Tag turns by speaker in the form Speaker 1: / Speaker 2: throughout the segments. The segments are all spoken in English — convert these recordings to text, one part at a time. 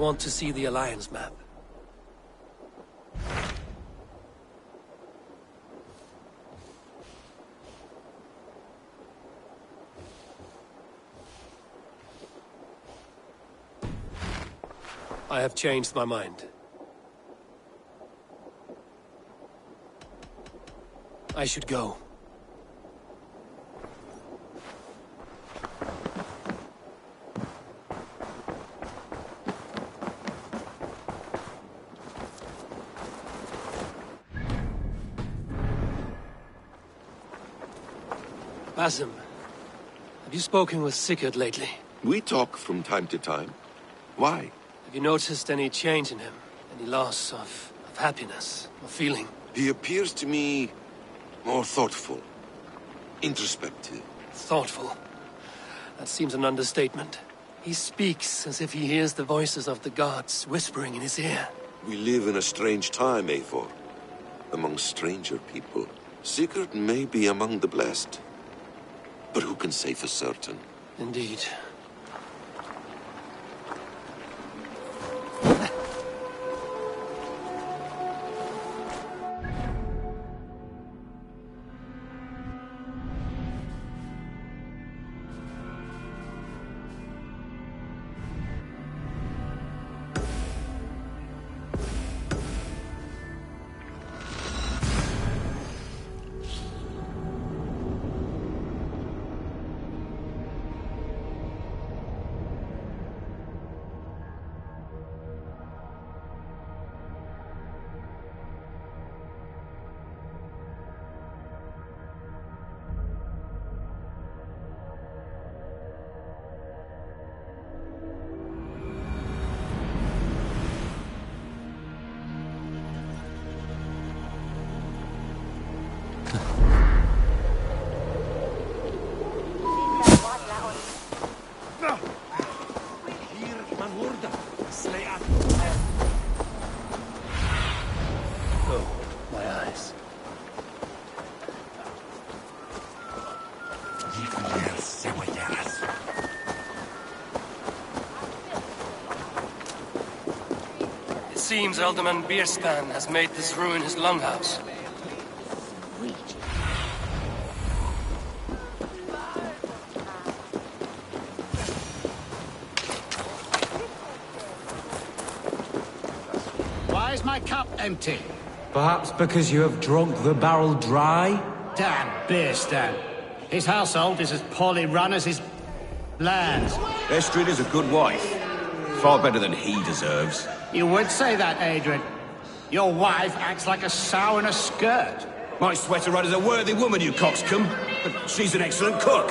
Speaker 1: want to see the Alliance map. I have changed my mind. I should go. Basim, have you spoken with Sigurd lately?
Speaker 2: We talk from time to time. Why?
Speaker 1: Have you noticed any change in him? Any loss of happiness, or feeling?
Speaker 2: He appears to me more thoughtful, introspective.
Speaker 1: Thoughtful? That seems an understatement. He speaks as if he hears the voices of the gods whispering in his ear.
Speaker 2: We live in a strange time, Eivor. Among stranger people. Sigurd may be among the blessed. But who can say for certain?
Speaker 1: Indeed. It seems Alderman Bierspan has made this ruin his longhouse.
Speaker 3: Why is my cup empty?
Speaker 4: Perhaps because you have drunk the barrel dry?
Speaker 3: Damn Bierspan. His household is as poorly run as his lands.
Speaker 5: Estrid is a good wife. Far better than he deserves.
Speaker 3: You would say that, Adrian. Your wife acts like a sow in a skirt.
Speaker 5: My sweater run is a worthy woman, you coxcomb. But she's an excellent cook.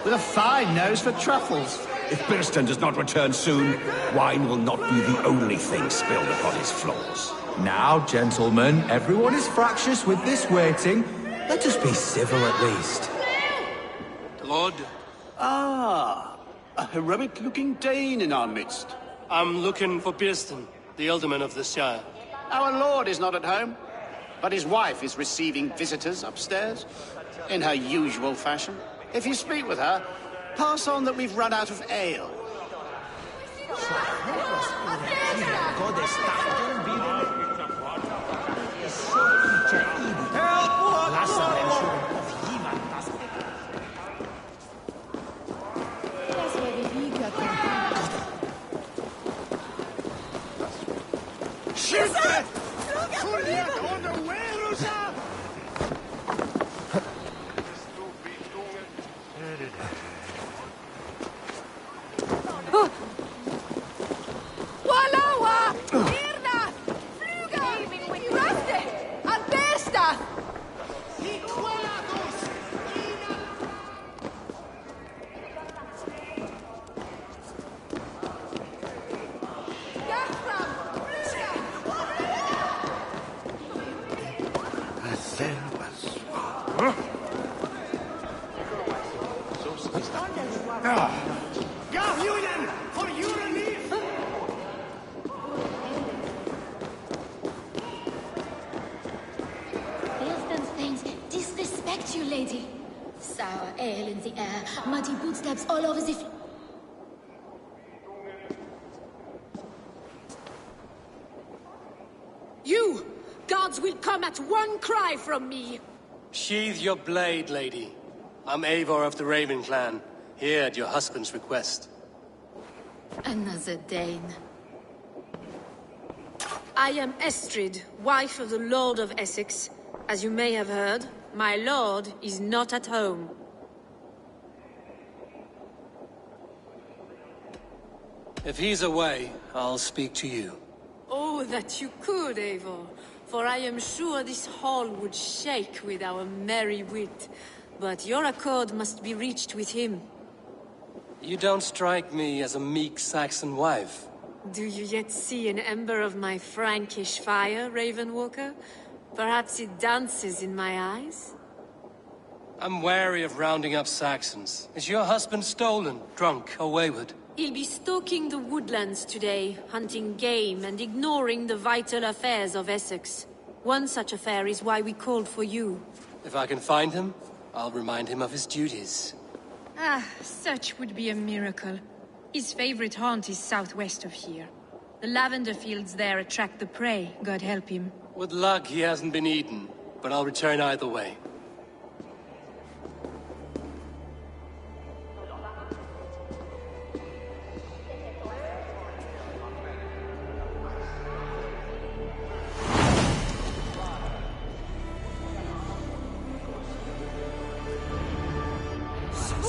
Speaker 3: With a fine nose for truffles.
Speaker 5: If Birston does not return soon, wine will not be the only thing spilled upon his floors.
Speaker 4: Now, gentlemen, everyone is fractious with this waiting. Let us be civil at least.
Speaker 1: Lord?
Speaker 3: Ah, a heroic-looking Dane in our midst.
Speaker 1: I'm looking for Bierston, the alderman of the Shire.
Speaker 3: Our lord is not at home, but his wife is receiving visitors upstairs, in her usual fashion. If you speak with her, pass on that we've run out of ale.
Speaker 6: Sour ale in the air, muddy footsteps all over the
Speaker 7: You! Gods will come at one cry from me!
Speaker 1: Sheathe your blade, lady. I'm Eivor of the Raven clan, here at your husband's request.
Speaker 7: Another Dane. I am Estrid, wife of the Lord of Essex. As you may have heard, my lord is not at home.
Speaker 1: If he's away, I'll speak to you.
Speaker 7: Oh, that you could, Eivor. For I am sure this hall would shake with our merry wit. But your accord must be reached with him.
Speaker 1: You don't strike me as a meek Saxon wife.
Speaker 7: Do you yet see an ember of my Frankish fire, Ravenwalker? Perhaps it dances in my eyes?
Speaker 1: I'm wary of rounding up Saxons. Is your husband stolen, drunk, or wayward?
Speaker 7: He'll be stalking the woodlands today, hunting game and ignoring the vital affairs of Essex. One such affair is why we called for you.
Speaker 1: If I can find him, I'll remind him of his duties.
Speaker 8: Ah, such would be a miracle. His favorite haunt is southwest of here. The lavender fields there attract the prey, God help him.
Speaker 1: With luck, he hasn't been eaten, but I'll return either way.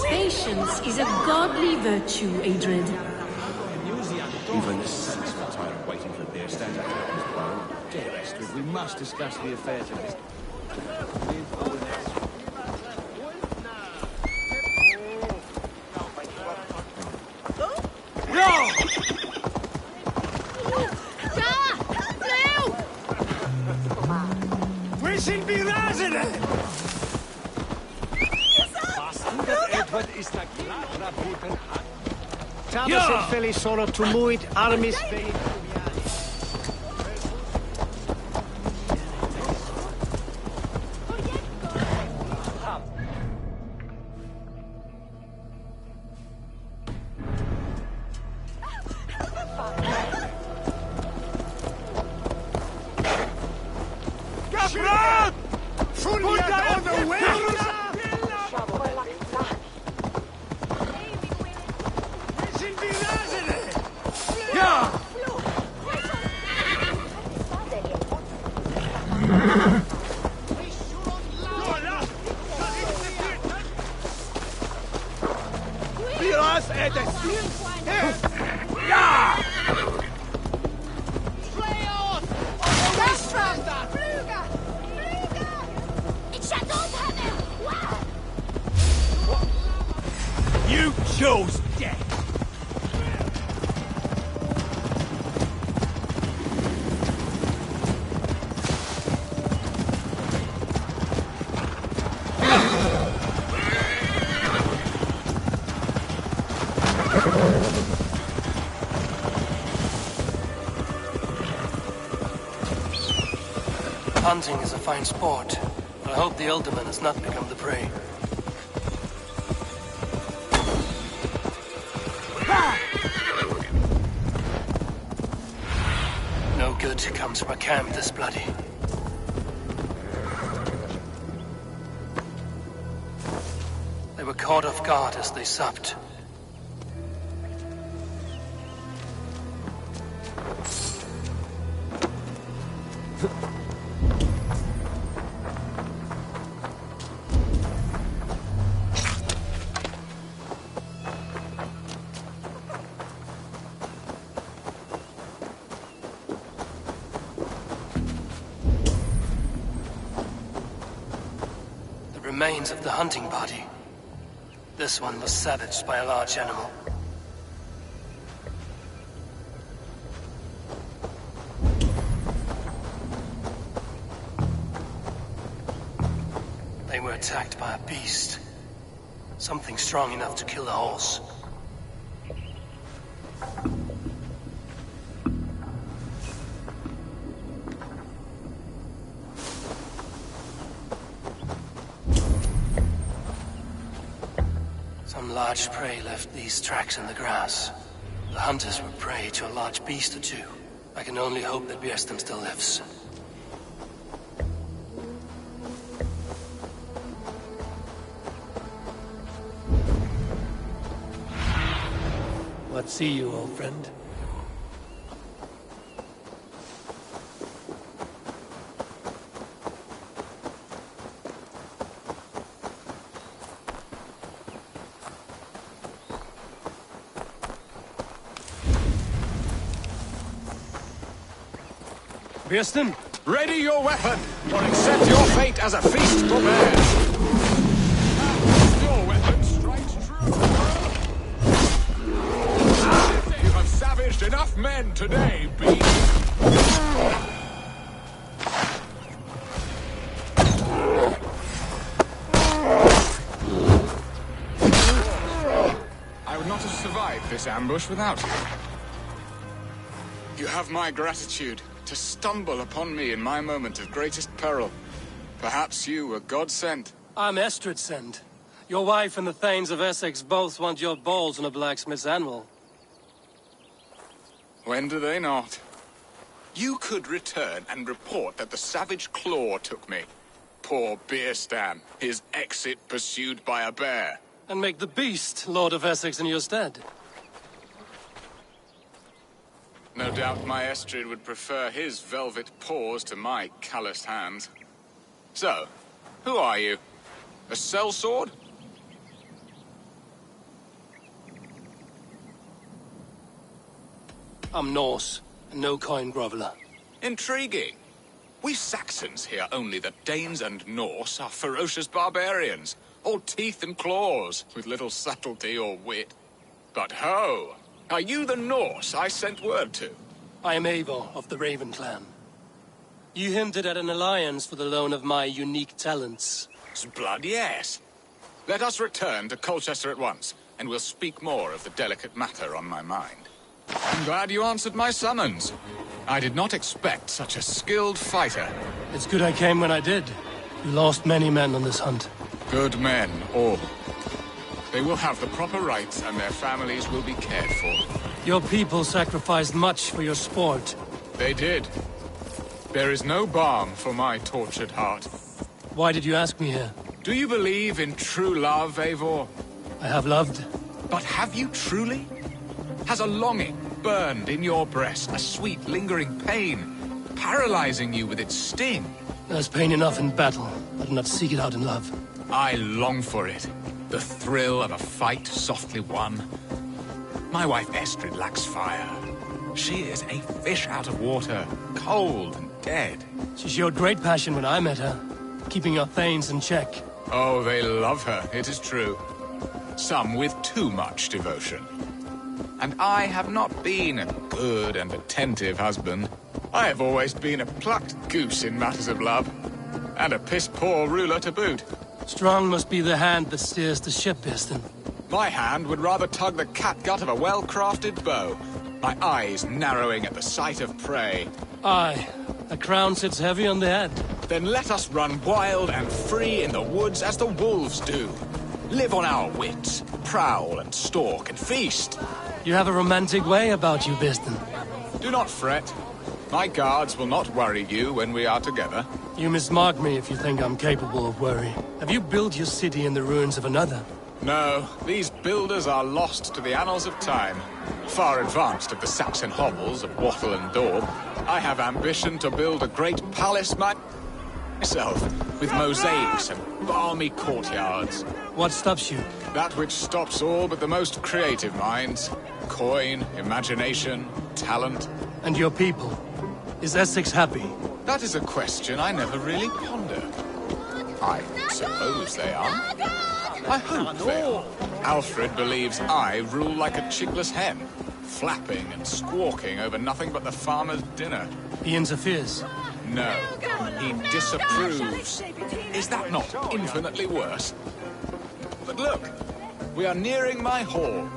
Speaker 7: Patience is a godly virtue, Adred.
Speaker 5: Even the saints got tired of waiting for their stand up to his blow. Dear Estrid, we must discuss the affair today.
Speaker 3: Solo tumuit armis
Speaker 5: You chose death!
Speaker 1: Hunting is a fine sport, but I hope the Alderman has not become the prey. No good comes from a camp this bloody. They were caught off guard as they supped. Remains of the hunting party. This one was savaged by a large animal. They were attacked by a beast. Something strong enough to kill a horse. Some large prey left these tracks in the grass. The hunters were prey to a large beast or two. I can only hope that Bjerstam still lives. See you, old friend. Birsten?
Speaker 9: Ready your weapon, or accept your fate as a feast for bears! Your weapon strikes true! You have savaged enough men today, beast! I would not have survived this ambush without you. You have my gratitude. To stumble upon me in my moment of greatest peril. Perhaps you were God-sent.
Speaker 1: I'm Estrid sent. Your wife and the Thanes of Essex both want your balls on a blacksmith's anvil.
Speaker 9: When do they not? You could return and report that the savage Claw took me. Poor Beerstan, his exit pursued by a bear.
Speaker 1: And make the beast Lord of Essex in your stead.
Speaker 9: No doubt my Estrid would prefer his velvet paws to my calloused hands. So, who are you? A sellsword?
Speaker 1: I'm Norse, and no coin groveler.
Speaker 9: Intriguing. We Saxons hear only that Danes and Norse are ferocious barbarians, all teeth and claws, with little subtlety or wit. But ho! Are you the Norse I sent word to?
Speaker 1: I am Eivor of the Raven clan. You hinted at an alliance for the loan of my unique talents.
Speaker 9: Blood, yes. Let us return to Colchester at once, and we'll speak more of the delicate matter on my mind. I'm glad you answered my summons. I did not expect such a skilled fighter.
Speaker 1: It's good I came when I did. You lost many men on this hunt.
Speaker 9: Good men, all. They will have the proper rights, and their families will be cared for.
Speaker 1: Your people sacrificed much for your sport.
Speaker 9: They did. There is no balm for my tortured heart.
Speaker 1: Why did you ask me here?
Speaker 9: Do you believe in true love, Eivor?
Speaker 1: I have loved.
Speaker 9: But have you truly? Has a longing burned in your breast, a sweet, lingering pain, paralyzing you with its sting?
Speaker 1: There's pain enough in battle. I do not seek it out in love.
Speaker 9: I long for it. The thrill of a fight softly won. My wife Estrid lacks fire. She is a fish out of water, cold and dead.
Speaker 1: She showed great passion when I met her, keeping your Thanes in check.
Speaker 9: Oh, they love her, it is true. Some with too much devotion. And I have not been a good and attentive husband. I have always been a plucked goose in matters of love. And a piss-poor ruler to boot.
Speaker 1: Strong must be the hand that steers the ship, Birsten.
Speaker 9: My hand would rather tug the catgut of a well-crafted bow, my eyes narrowing at the sight of prey.
Speaker 1: Aye, a crown sits heavy on the head.
Speaker 9: Then let us run wild and free in the woods as the wolves do. Live on our wits, prowl and stalk and feast.
Speaker 1: You have a romantic way about you, Birsten.
Speaker 9: Do not fret. My guards will not worry you when we are together.
Speaker 1: You mismark me if you think I'm capable of worry. Have you built your city in the ruins of another?
Speaker 9: No, these builders are lost to the annals of time. Far advanced of the Saxon hovels of Wattle and Daub, I have ambition to build a great palace myself, with mosaics and balmy courtyards.
Speaker 1: What stops you?
Speaker 9: That which stops all but the most creative minds. Coin, imagination, talent.
Speaker 1: And your people? Is Essex happy?
Speaker 9: That is a question I never really ponder. I suppose they are. I hope they are. Alfred believes I rule like a chickless hen, flapping and squawking over nothing but the farmer's dinner.
Speaker 1: He interferes?
Speaker 9: No, he disapproves. Is that not infinitely worse? But look, we are nearing my hall.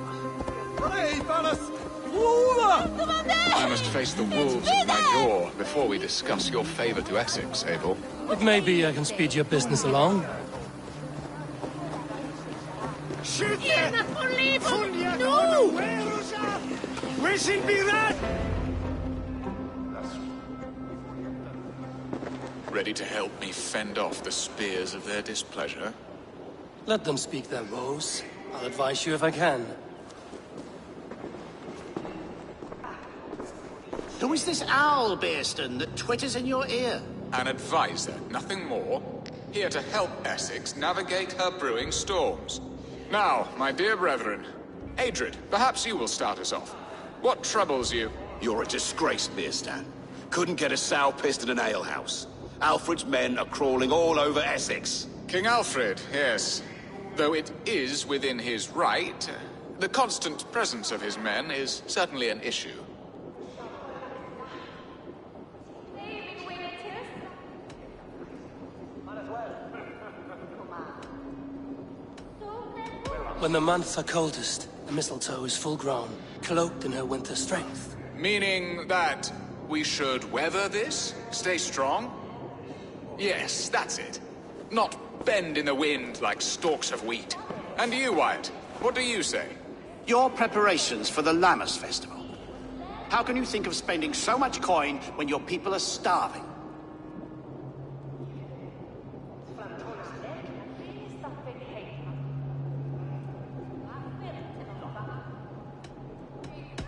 Speaker 9: I must face the wolves at my door before we discuss your favor to Essex, Abel.
Speaker 1: But maybe I can speed your business along.
Speaker 9: Ready to help me fend off the spears of their displeasure?
Speaker 1: Let them speak their woes. I'll advise you if I can.
Speaker 3: Who is this owl, Bearston, that twitters in your ear?
Speaker 9: An advisor, nothing more. Here to help Essex navigate her brewing storms. Now, my dear brethren, Adrid, perhaps you will start us off. What troubles you?
Speaker 5: You're a disgrace, Beerstan. Couldn't get a sow pissed in an alehouse. Alfred's men are crawling all over Essex.
Speaker 9: King Alfred, yes. Though it is within his right, the constant presence of his men is certainly an issue.
Speaker 1: When the months are coldest, the mistletoe is full grown, cloaked in her winter strength.
Speaker 9: Meaning that we should weather this? Stay strong? Yes, that's it. Not bend in the wind like stalks of wheat. And you, Wyatt, what do you say?
Speaker 3: Your preparations for the Lammas festival. How can you think of spending so much coin when your people are starving?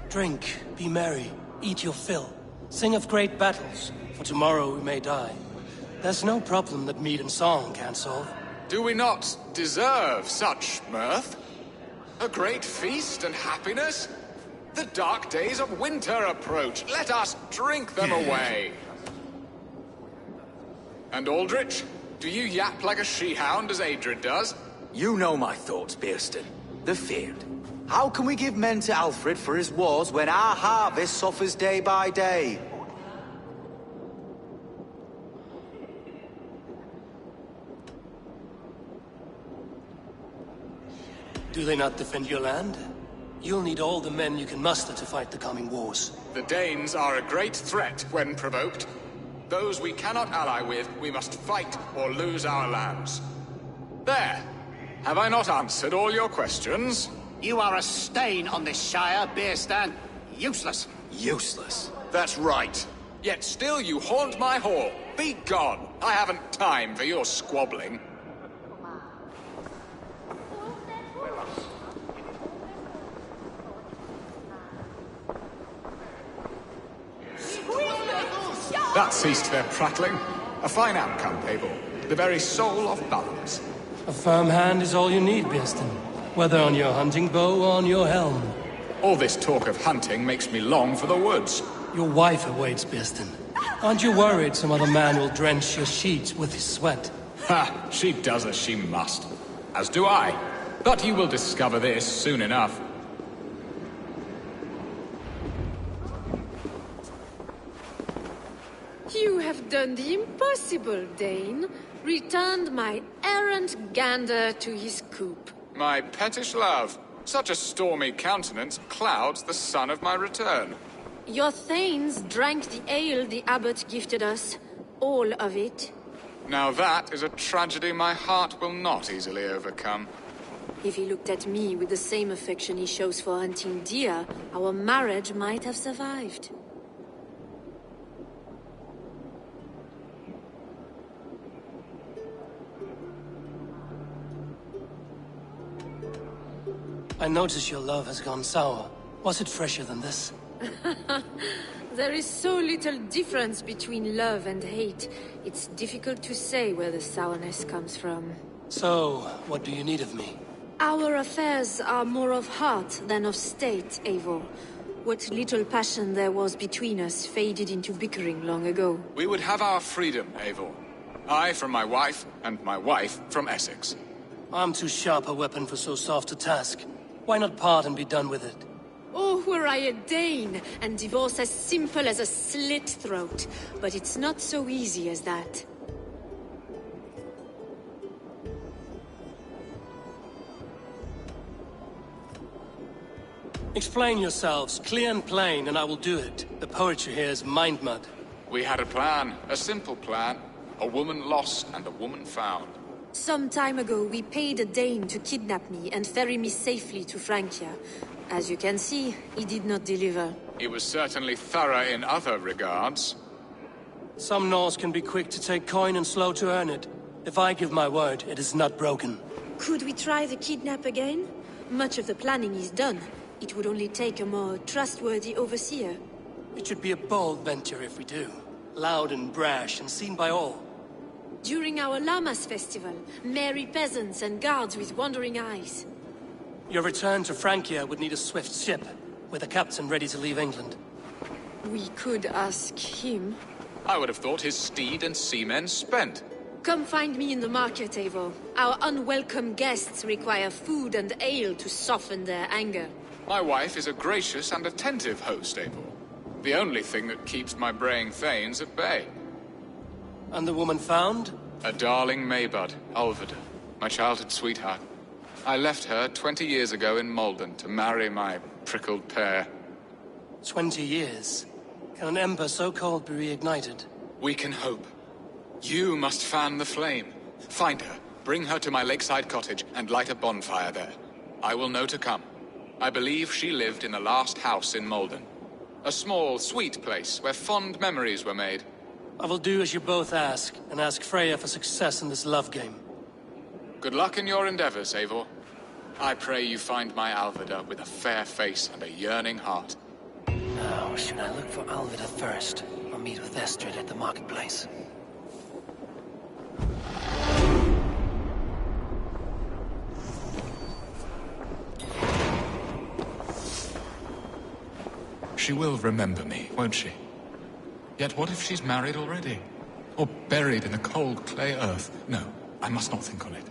Speaker 1: Drink, be merry, eat your fill. Sing of great battles, for tomorrow we may die. There's no problem that meat and song can't solve.
Speaker 9: Do we not deserve such mirth? A great feast and happiness? The dark days of winter approach. Let us drink them away. And Aldrich, do you yap like a she-hound as Adrid does?
Speaker 4: You know my thoughts, Bearston. The feared. How can we give men to Alfred for his wars when our harvest suffers day by day?
Speaker 1: Do they not defend your land? You'll need all the men you can muster to fight the coming wars.
Speaker 9: The Danes are a great threat when provoked. Those we cannot ally with, we must fight or lose our lands. There. Have I not answered all your questions?
Speaker 3: You are a stain on this shire, Bearstan. Useless.
Speaker 4: Useless.
Speaker 5: That's right.
Speaker 9: Yet still you haunt my hall. Be gone. I haven't time for your squabbling. That ceased their prattling. A fine outcome, Abel. The very soul of balance.
Speaker 1: A firm hand is all you need, Bearston. Whether on your hunting bow or on your helm.
Speaker 9: All this talk of hunting makes me long for the woods.
Speaker 1: Your wife awaits, Bearston. Aren't you worried some other man will drench your sheets with his sweat?
Speaker 9: Ha! She does as she must. As do I. But you will discover this soon enough.
Speaker 7: You have done the impossible, Dane. Returned my errant gander to his coop.
Speaker 9: My pettish love. Such a stormy countenance clouds the sun of my return.
Speaker 7: Your thanes drank the ale the abbot gifted us. All of it.
Speaker 9: Now that is a tragedy my heart will not easily overcome.
Speaker 7: If he looked at me with the same affection he shows for hunting deer, our marriage might have survived.
Speaker 1: I notice your love has gone sour. Was it fresher than this?
Speaker 7: There is so little difference between love and hate. It's difficult to say where the sourness comes from.
Speaker 1: So, what do you need of me?
Speaker 7: Our affairs are more of heart than of state, Eivor. What little passion there was between us faded into bickering long ago.
Speaker 9: We would have our freedom, Eivor. I from my wife, and my wife from Essex.
Speaker 1: I'm too sharp a weapon for so soft a task. Why not part and be done with it?
Speaker 7: Oh, were I a Dane, and divorce as simple as a slit throat. But it's not so easy as that.
Speaker 1: Explain yourselves, clear and plain, and I will do it. The poetry here is mind mud.
Speaker 9: We had a plan, a simple plan. A woman lost and a woman found.
Speaker 7: Some time ago, we paid a Dane to kidnap me and ferry me safely to Francia. As you can see, he did not deliver.
Speaker 9: He was certainly thorough in other regards.
Speaker 1: Some Norse can be quick to take coin and slow to earn it. If I give my word, it is not broken.
Speaker 7: Could we try the kidnap again? Much of the planning is done. It would only take a more trustworthy overseer.
Speaker 1: It should be a bold venture if we do. Loud and brash and seen by all.
Speaker 7: During our Llamas festival, merry peasants and guards with wandering eyes.
Speaker 1: Your return to Francia would need a swift ship, with a captain ready to leave England.
Speaker 7: We could ask him.
Speaker 9: I would have thought his steed and seamen spent.
Speaker 7: Come find me in the market, Eivor. Our unwelcome guests require food and ale to soften their anger.
Speaker 9: My wife is a gracious and attentive host, Eivor. The only thing that keeps my braying thanes at bay.
Speaker 1: And the woman found?
Speaker 9: A darling Maybud, Ulvida, my childhood sweetheart. I left her 20 years ago in Malden to marry my prickled pear.
Speaker 1: 20 years? Can an ember so cold be reignited?
Speaker 9: We can hope. You must fan the flame. Find her, bring her to my lakeside cottage, and light a bonfire there. I will know to come. I believe she lived in the last house in Malden. A small, sweet place where fond memories were made.
Speaker 1: I will do as you both ask, and ask Freya for success in this love game.
Speaker 9: Good luck in your endeavors, Eivor. I pray you find my Alvida with a fair face and a yearning heart.
Speaker 1: Now, should I look for Alvida first, or meet with Estrid at the marketplace?
Speaker 9: She will remember me, won't she? Yet what if she's married already? Or buried in the cold clay earth? No, I must not think on it.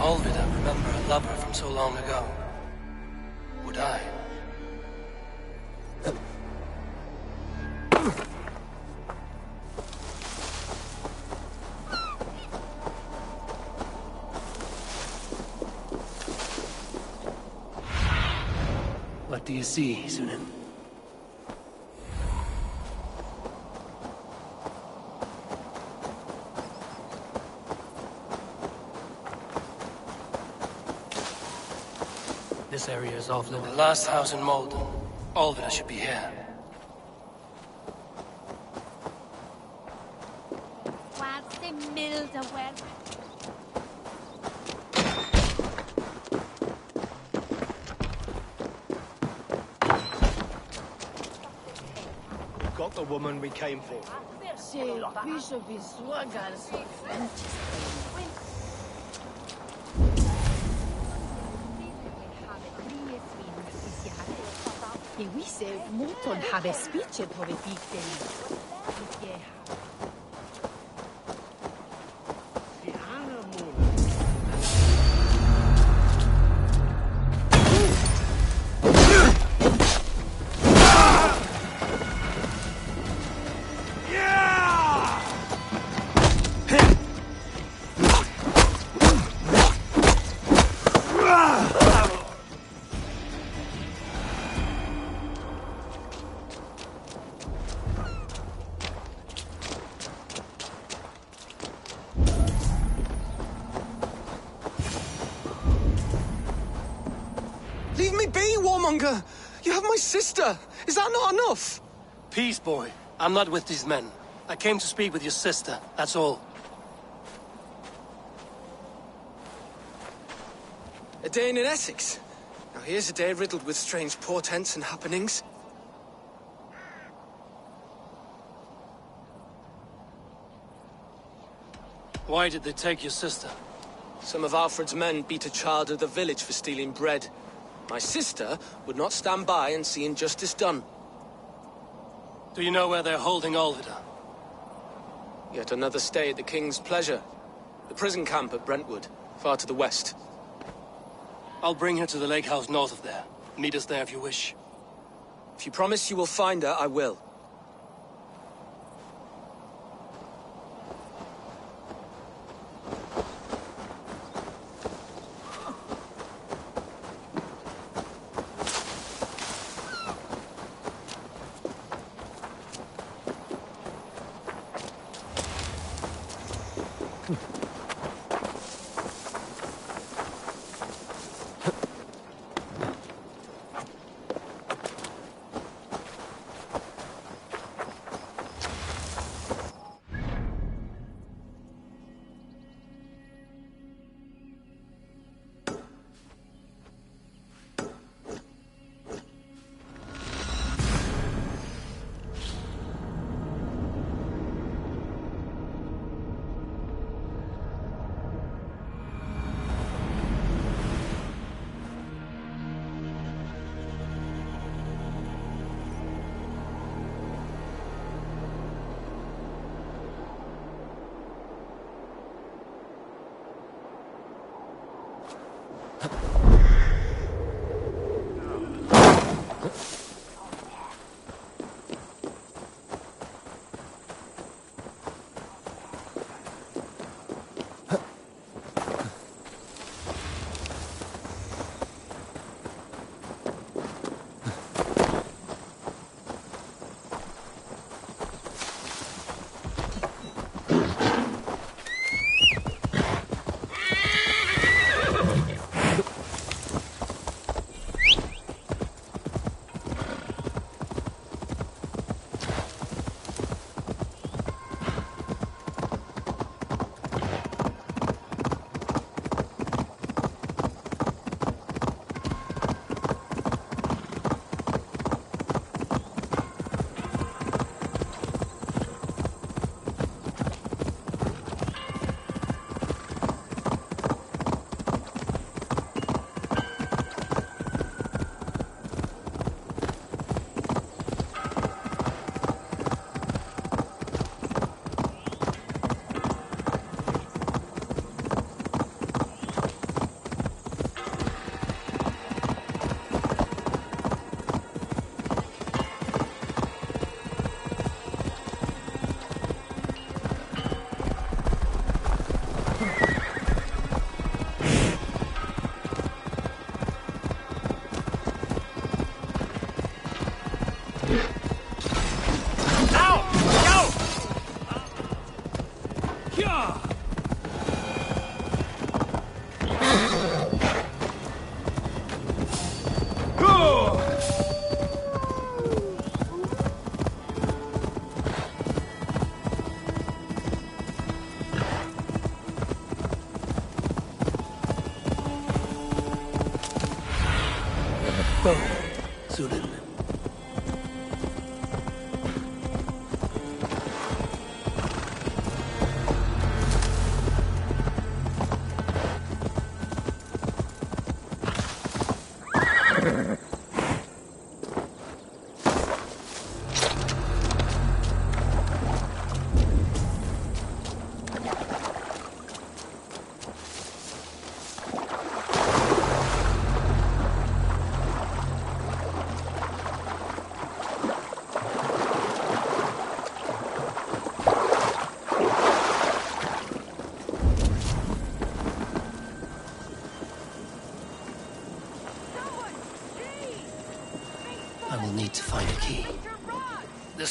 Speaker 1: Alvida remember a lover from so long ago? Would I? What do you see, Sunan? This area is off limits. The last house in Malden. Alvida should be here.
Speaker 10: Got the woman we came for.
Speaker 11: Leave me be, warmonger! You have my sister! Is that not enough?
Speaker 1: Peace, boy. I'm not with these men. I came to speak with your sister, that's all.
Speaker 11: A day in Essex. Now here's a day riddled with strange portents and happenings.
Speaker 1: Why did they take your sister?
Speaker 11: Some of Alfred's men beat a child of the village for stealing bread. My sister would not stand by and see injustice done.
Speaker 1: Do you know where they're holding Alvida?
Speaker 11: Yet another stay at the king's pleasure. The prison camp at Brentwood. far to the west.
Speaker 1: I'll bring her to the lake house north of there. Meet us there if you wish.
Speaker 11: If you promise you will find her, I will.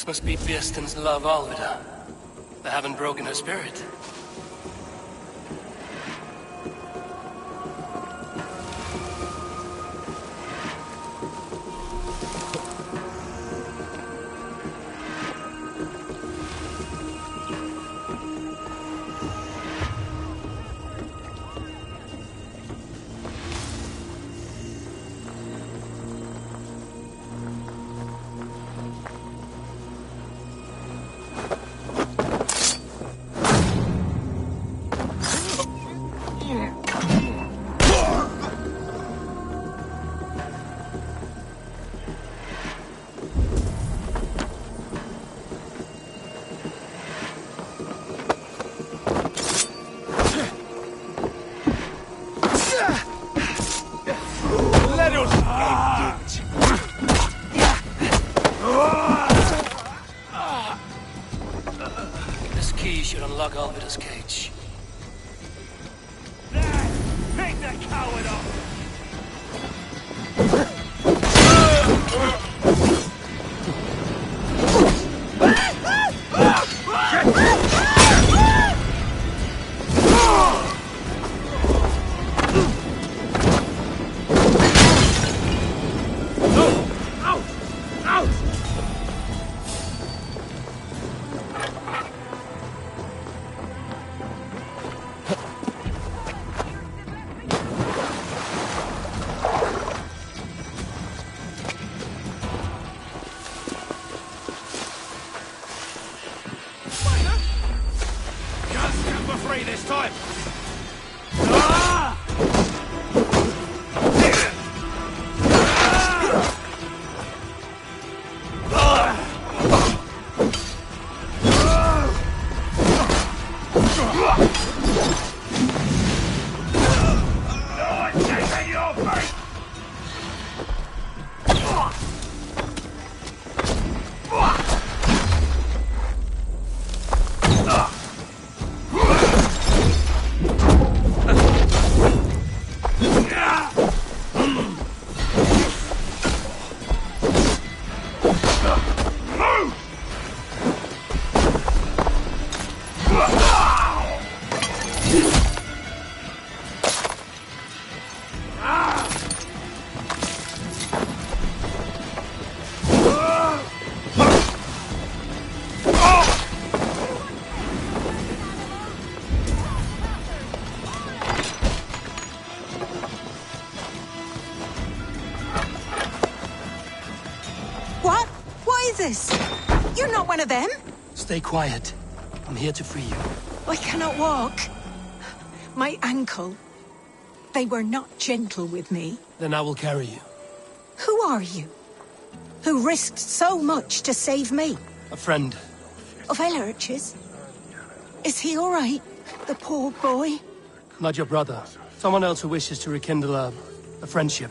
Speaker 1: This must be Birsten's love Alvida. They haven't broken her spirit. unlock Alvida's cage.
Speaker 5: Take that coward off! This time!
Speaker 12: this? You're not one of them?
Speaker 1: Stay quiet. I'm here to free you.
Speaker 12: I cannot walk. My ankle. They were not gentle with me.
Speaker 1: Then I will carry you.
Speaker 12: Who are you? Who risked so much to save me?
Speaker 1: A friend.
Speaker 12: Of Ellerch's? Is he all right? The poor boy?
Speaker 1: Not your brother. Someone else who wishes to rekindle a friendship.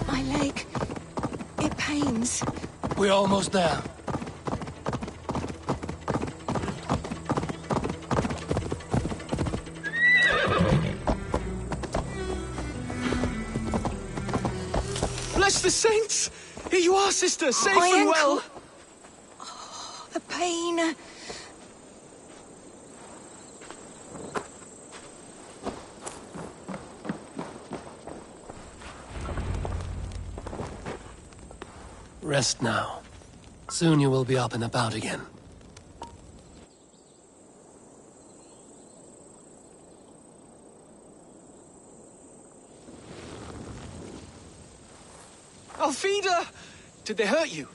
Speaker 12: My leg. It pains.
Speaker 1: We're almost there.
Speaker 11: Bless the saints! Here you are, sister, safe
Speaker 12: My
Speaker 11: and
Speaker 12: ankle.
Speaker 11: well.
Speaker 12: Oh, the pain.
Speaker 1: Rest now. Soon you will be up and about again.
Speaker 11: Alfida! Did they hurt you?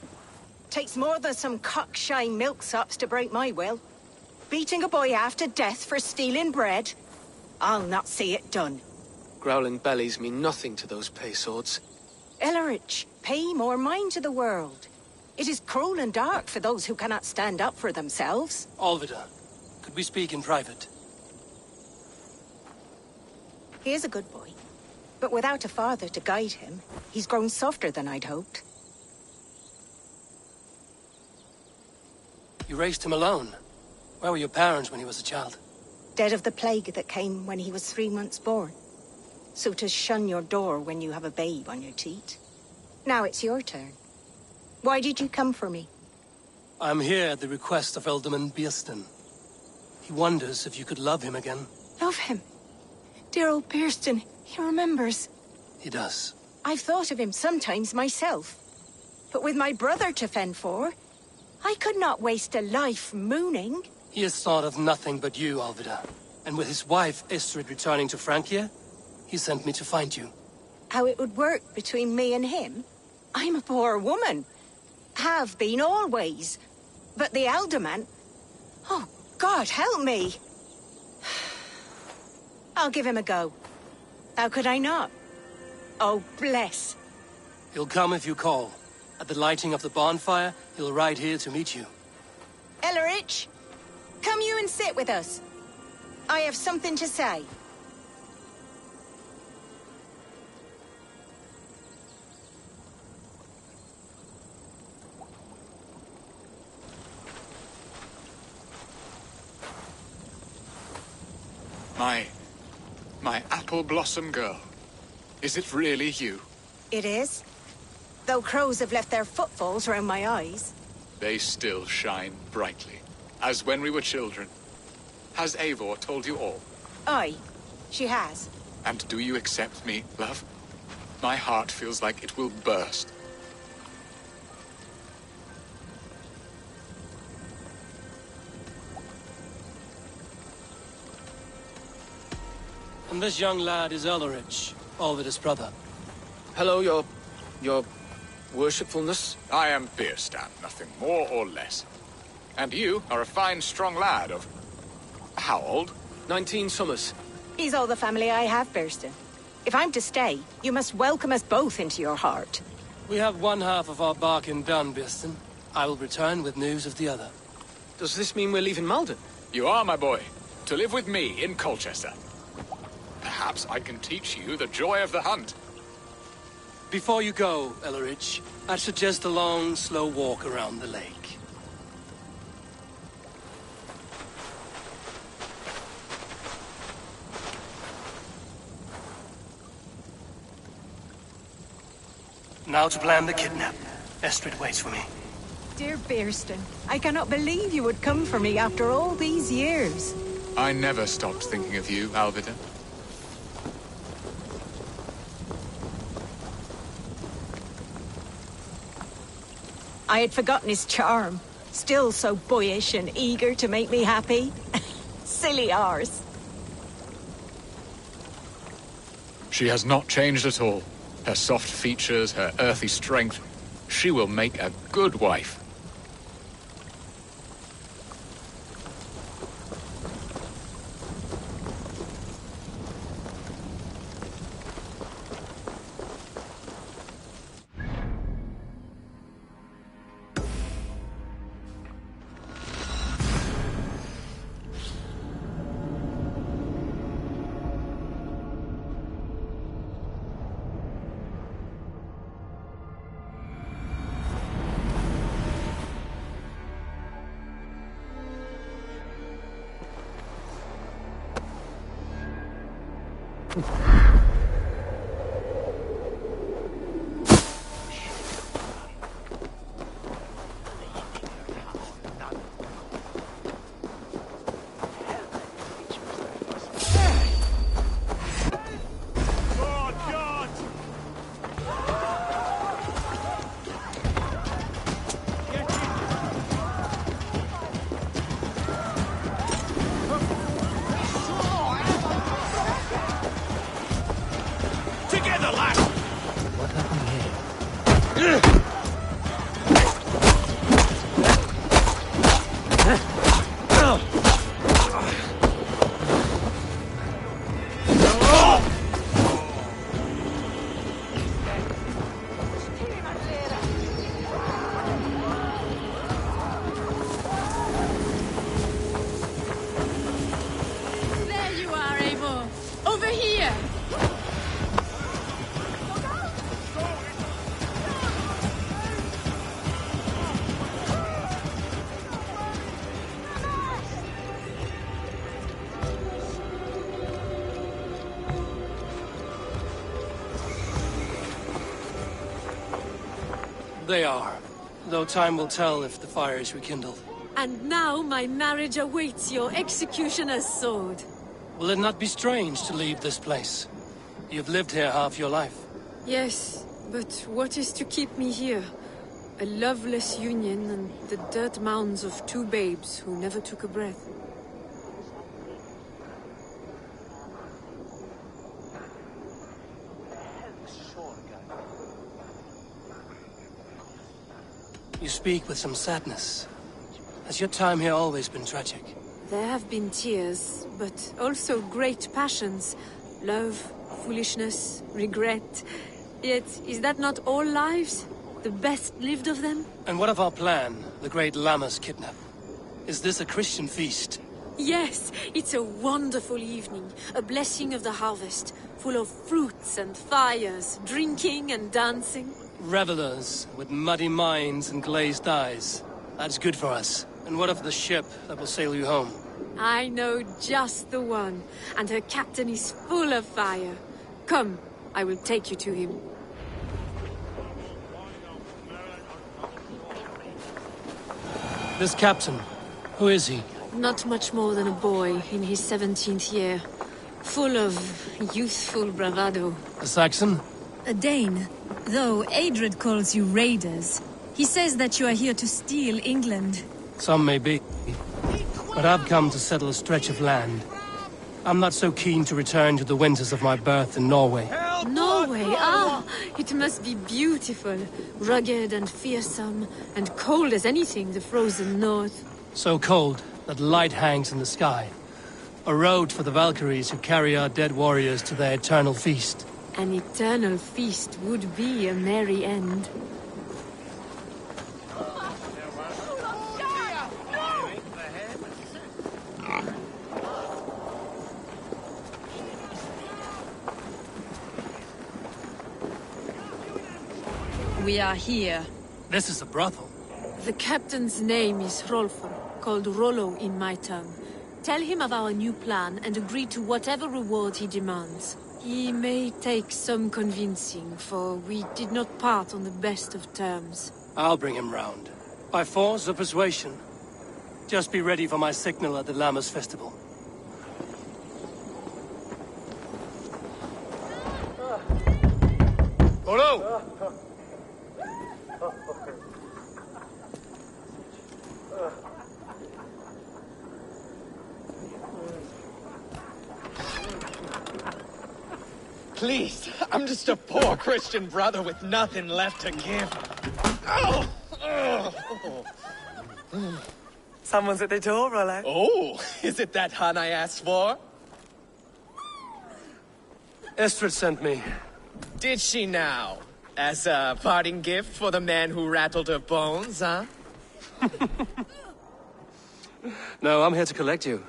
Speaker 12: Takes more than some cockshine milksops to break my will. Beating a boy half to death for stealing bread? I'll not see it done.
Speaker 11: Growling bellies mean nothing to those pay swords.
Speaker 12: Ellerich, pay more mind to the world. It is cruel and dark for those who cannot stand up for themselves.
Speaker 1: Alvida, could we speak in private?
Speaker 12: He is a good boy, but without a father to guide him, he's grown softer than I'd hoped.
Speaker 1: You raised him alone. Where were your parents when he was a child?
Speaker 12: Dead of the plague that came when he was 3 months born. So to shun your door when you have a babe on your teat. Now it's your turn. Why did you come for me?
Speaker 1: I'm here at the request of Alderman Beerston. He wonders if you could love him again.
Speaker 12: Love him? Dear old Beerston, he remembers.
Speaker 1: He does.
Speaker 12: I've thought of him sometimes myself. But with my brother to fend for, I could not waste a life mooning.
Speaker 1: He has thought of nothing but you, Alvida. And with his wife, Istrid, returning to Francia, he sent me to find you.
Speaker 12: How it would work between me and him? I'm a poor woman. Have been always. But the alderman... Oh, God, help me! I'll give him a go. How could I not? Oh, bless.
Speaker 1: He'll come if you call. At the lighting of the bonfire, he'll ride here to meet you.
Speaker 12: Ellerich, come you and sit with us. I have something to say.
Speaker 9: My apple blossom girl. Is it really you?
Speaker 12: It is. Though crows have left their footfalls round my eyes.
Speaker 9: They still shine brightly, as when we were children. Has Eivor told you all?
Speaker 12: Aye, she has.
Speaker 9: And do you accept me, love? My heart feels like it will burst.
Speaker 1: And this young lad is Ellerich, Alvida's brother.
Speaker 11: Hello, your worshipfulness.
Speaker 9: I am Beerstan, nothing more or less. And you are a fine, strong lad of... how old?
Speaker 11: 19 summers.
Speaker 12: He's all the family I have, Beerston. If I'm to stay, you must welcome us both into your heart.
Speaker 1: We have one half of our bargain done, Beerston. I will return with news of the other.
Speaker 11: Does this mean we're leaving Malden?
Speaker 9: You are, my boy, to live with me in Colchester. Perhaps I can teach you the joy of the hunt.
Speaker 1: Before you go, Ellerich, I'd suggest a long, slow walk around the lake. Now to plan the kidnap. Estrid waits for me.
Speaker 12: Dear Beerston, I cannot believe you would come for me after all these years.
Speaker 9: I never stopped thinking of you, Alvida.
Speaker 12: I had forgotten his charm. Still so boyish and eager to make me happy. Silly ours.
Speaker 9: She has not changed at all. Her soft features, her earthy strength. She will make a good wife.
Speaker 1: They are. Though time will tell if the fire is rekindled.
Speaker 7: And now my marriage awaits your executioner's sword.
Speaker 1: Will it not be strange to leave this place? You've lived here half your life.
Speaker 7: Yes, but what is to keep me here? A loveless union and the dirt mounds of two babes who never took a breath.
Speaker 1: You speak with some sadness. Has your time here always been tragic?
Speaker 7: There have been tears, but also great passions. Love, foolishness, regret. Yet, is that not all lives? The best lived of them?
Speaker 1: And what of our plan, the great Lammas kidnap? Is this a Christian feast?
Speaker 7: Yes, it's a wonderful evening. A blessing of the harvest, full of fruits and fires, drinking and dancing.
Speaker 1: Revelers with muddy minds and glazed eyes. That's good for us. And what of the ship that will sail you home?
Speaker 7: I know just the one, and her captain is full of fire. Come, I will take you to him.
Speaker 1: This captain, who is he?
Speaker 7: Not much more than a boy in his 17th year. Full of youthful bravado.
Speaker 1: A Saxon?
Speaker 8: A Dane, though Adred calls you raiders. He says that you are here to steal England.
Speaker 1: Some may be. But I've come to settle a stretch of land. I'm not so keen to return to the winters of my birth in Norway.
Speaker 7: Norway? Ah, it must be beautiful. Rugged and fearsome, and cold as anything the frozen north.
Speaker 1: So cold that light hangs in the sky. A road for the Valkyries who carry our dead warriors to their eternal feast.
Speaker 7: An eternal feast would be a merry end.
Speaker 8: We are here.
Speaker 1: This is a brothel.
Speaker 7: The captain's name is Rolfo, called Rollo in my tongue. Tell him of our new plan and agree to whatever reward he demands. He may take some convincing, for we did not part on the best of terms.
Speaker 1: I'll bring him round. By force or persuasion. Just be ready for my signal at the Lammas festival.
Speaker 10: Rollo! Please, I'm just a poor Christian brother with nothing left to give. Oh!
Speaker 13: Someone's at the door, Rollo.
Speaker 10: Oh, is it that hun I asked for?
Speaker 1: Estrid sent me.
Speaker 10: Did she now? As a parting gift for the man who rattled her bones, huh?
Speaker 1: No, I'm here to collect you.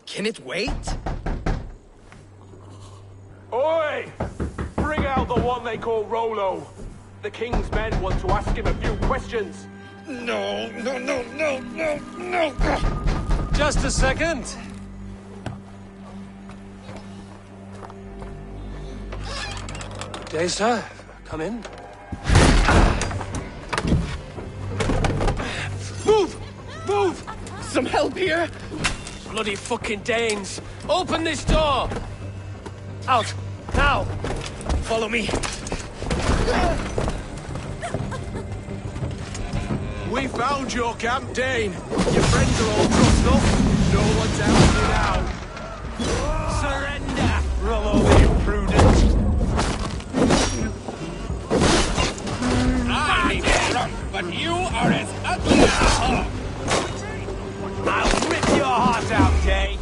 Speaker 10: Can it wait?
Speaker 14: Oi! Bring out the one they call Rollo. The king's men want to ask him a few questions.
Speaker 10: No.
Speaker 1: Just a second. Good day, sir. Come in.
Speaker 10: Move! Move! Some help here?
Speaker 1: Bloody fucking Danes! Open this door! Out! Now!
Speaker 10: Follow me.
Speaker 14: We found your camp, Dane. Your friends are all trussed up. No one's out now. Surrender, Rollo the imprudent.
Speaker 10: I may be drunk, but you are as ugly as a hog.
Speaker 14: I'll rip your heart out, Dane.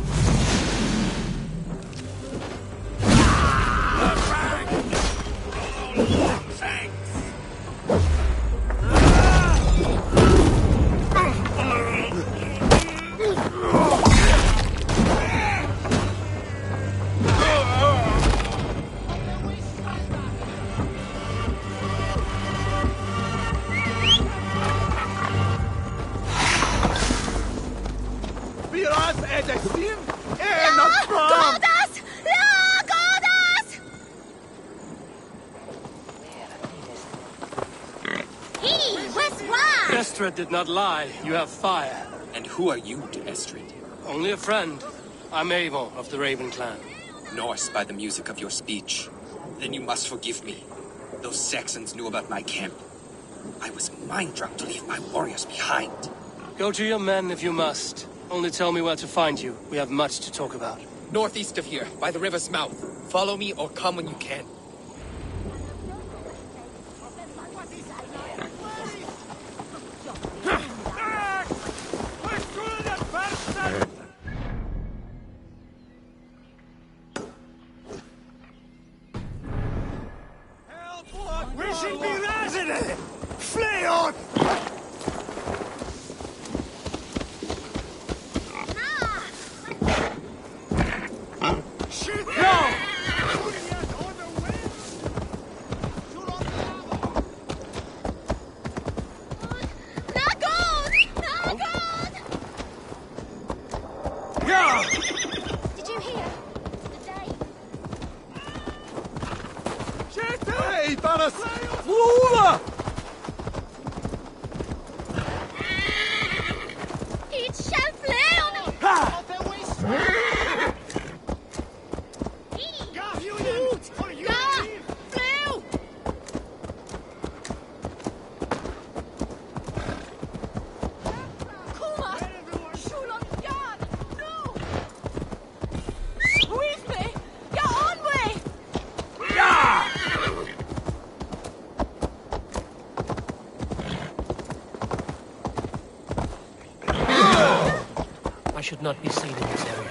Speaker 1: Estrid did not lie. You have fire.
Speaker 15: And who are you to Estrid?
Speaker 1: Only a friend. I'm Avon of the Raven clan.
Speaker 15: Norse by the music of your speech. Then you must forgive me. Those Saxons knew about my camp. I was mind-drunk to leave my warriors behind.
Speaker 1: Go to your men if you must. Only tell me where to find you. We have much to talk about.
Speaker 10: Northeast of here, by the river's mouth. Follow me or come when you can.
Speaker 14: We should be resident! Flee on! Shoot no! Yeah!
Speaker 6: Did you hear?
Speaker 14: Hey, Taras! Lula!
Speaker 6: It shall play on it!
Speaker 14: Ha!
Speaker 1: I should not be seen in this area.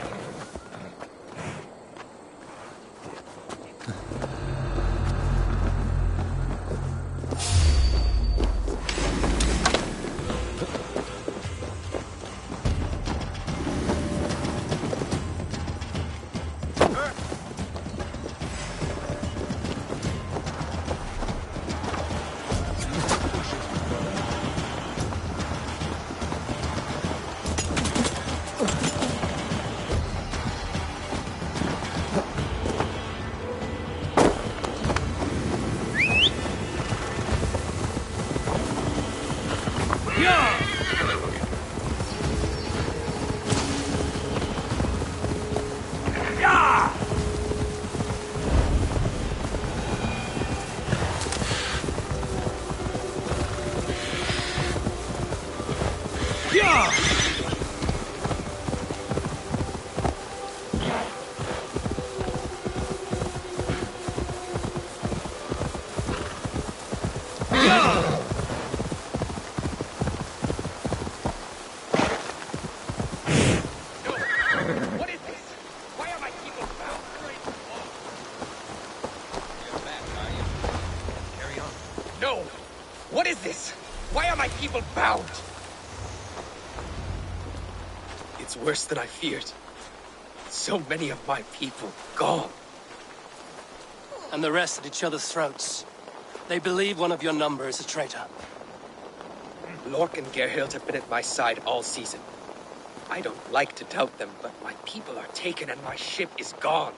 Speaker 10: No! What is this? Why are my people bound? It's worse than I feared. So many of my people gone.
Speaker 1: And the rest at each other's throats. They believe one of your number is a traitor.
Speaker 10: Lork and Gerhild have been at my side all season. I don't like to doubt them, but my people are taken and my ship is gone.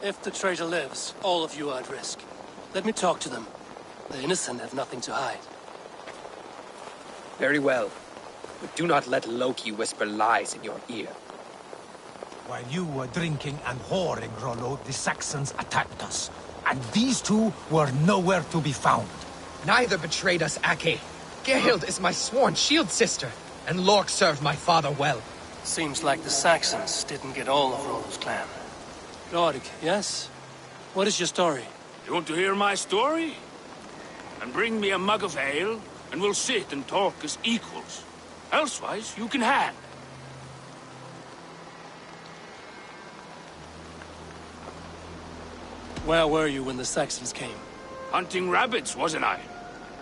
Speaker 1: If the traitor lives, all of you are at risk. Let me talk to them. The innocent have nothing to hide.
Speaker 10: Very well. But do not let Loki whisper lies in your ear.
Speaker 16: While you were drinking and whoring, Rollo, the Saxons attacked us. And these two were nowhere to be found.
Speaker 10: Neither betrayed us, Ake. Gerhild is my sworn shield sister, and Lork served my father well.
Speaker 1: Seems like the Saxons didn't get all of Rollo's clan. Lork, yes? What is your story?
Speaker 14: You want to hear my story? And bring me a mug of ale, and we'll sit and talk as equals. Elsewise, you can hang.
Speaker 1: Where were you when the Saxons came?
Speaker 14: Hunting rabbits, wasn't I?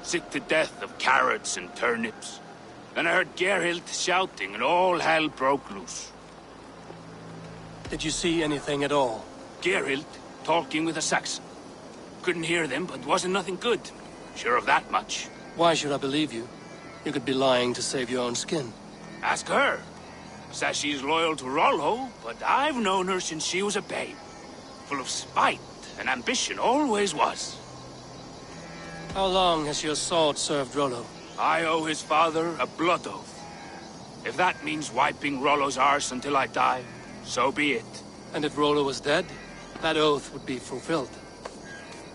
Speaker 14: Sick to death of carrots and turnips. Then I heard Gerhild shouting, and all hell broke loose.
Speaker 1: Did you see anything at all?
Speaker 14: Gerhild talking with a Saxon. Couldn't hear them, but wasn't nothing good. Sure of that much.
Speaker 1: Why should I believe you? You could be lying to save your own skin.
Speaker 14: Ask her. Says she's loyal to Rollo, but I've known her since she was a babe. Full of spite and ambition, always was.
Speaker 1: How long has your sword served Rollo?
Speaker 17: I owe his father a blood oath. If that means wiping Rollo's arse until I die, so be it.
Speaker 1: And if Rollo was dead, that oath would be fulfilled.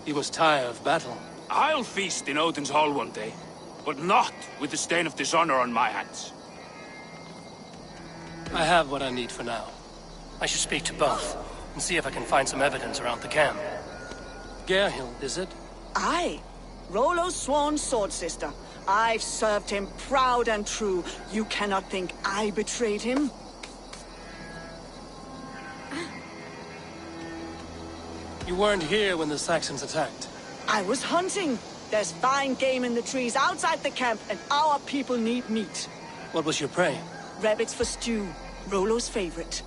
Speaker 1: He was tired of battle.
Speaker 17: I'll feast in Odin's hall one day, but not with the stain of dishonor on my hands.
Speaker 1: I have what I need for now. I should speak to both, and see if I can find some evidence around the camp. Gerhild, is it?
Speaker 12: Aye. Rollo's sworn sword sister. I've served him proud and true. You cannot think I betrayed him?
Speaker 1: You weren't here when the Saxons attacked.
Speaker 12: I was hunting. There's fine game in the trees outside the camp, and our people need meat.
Speaker 1: What was your prey?
Speaker 12: Rabbits for stew. Rollo's favorite.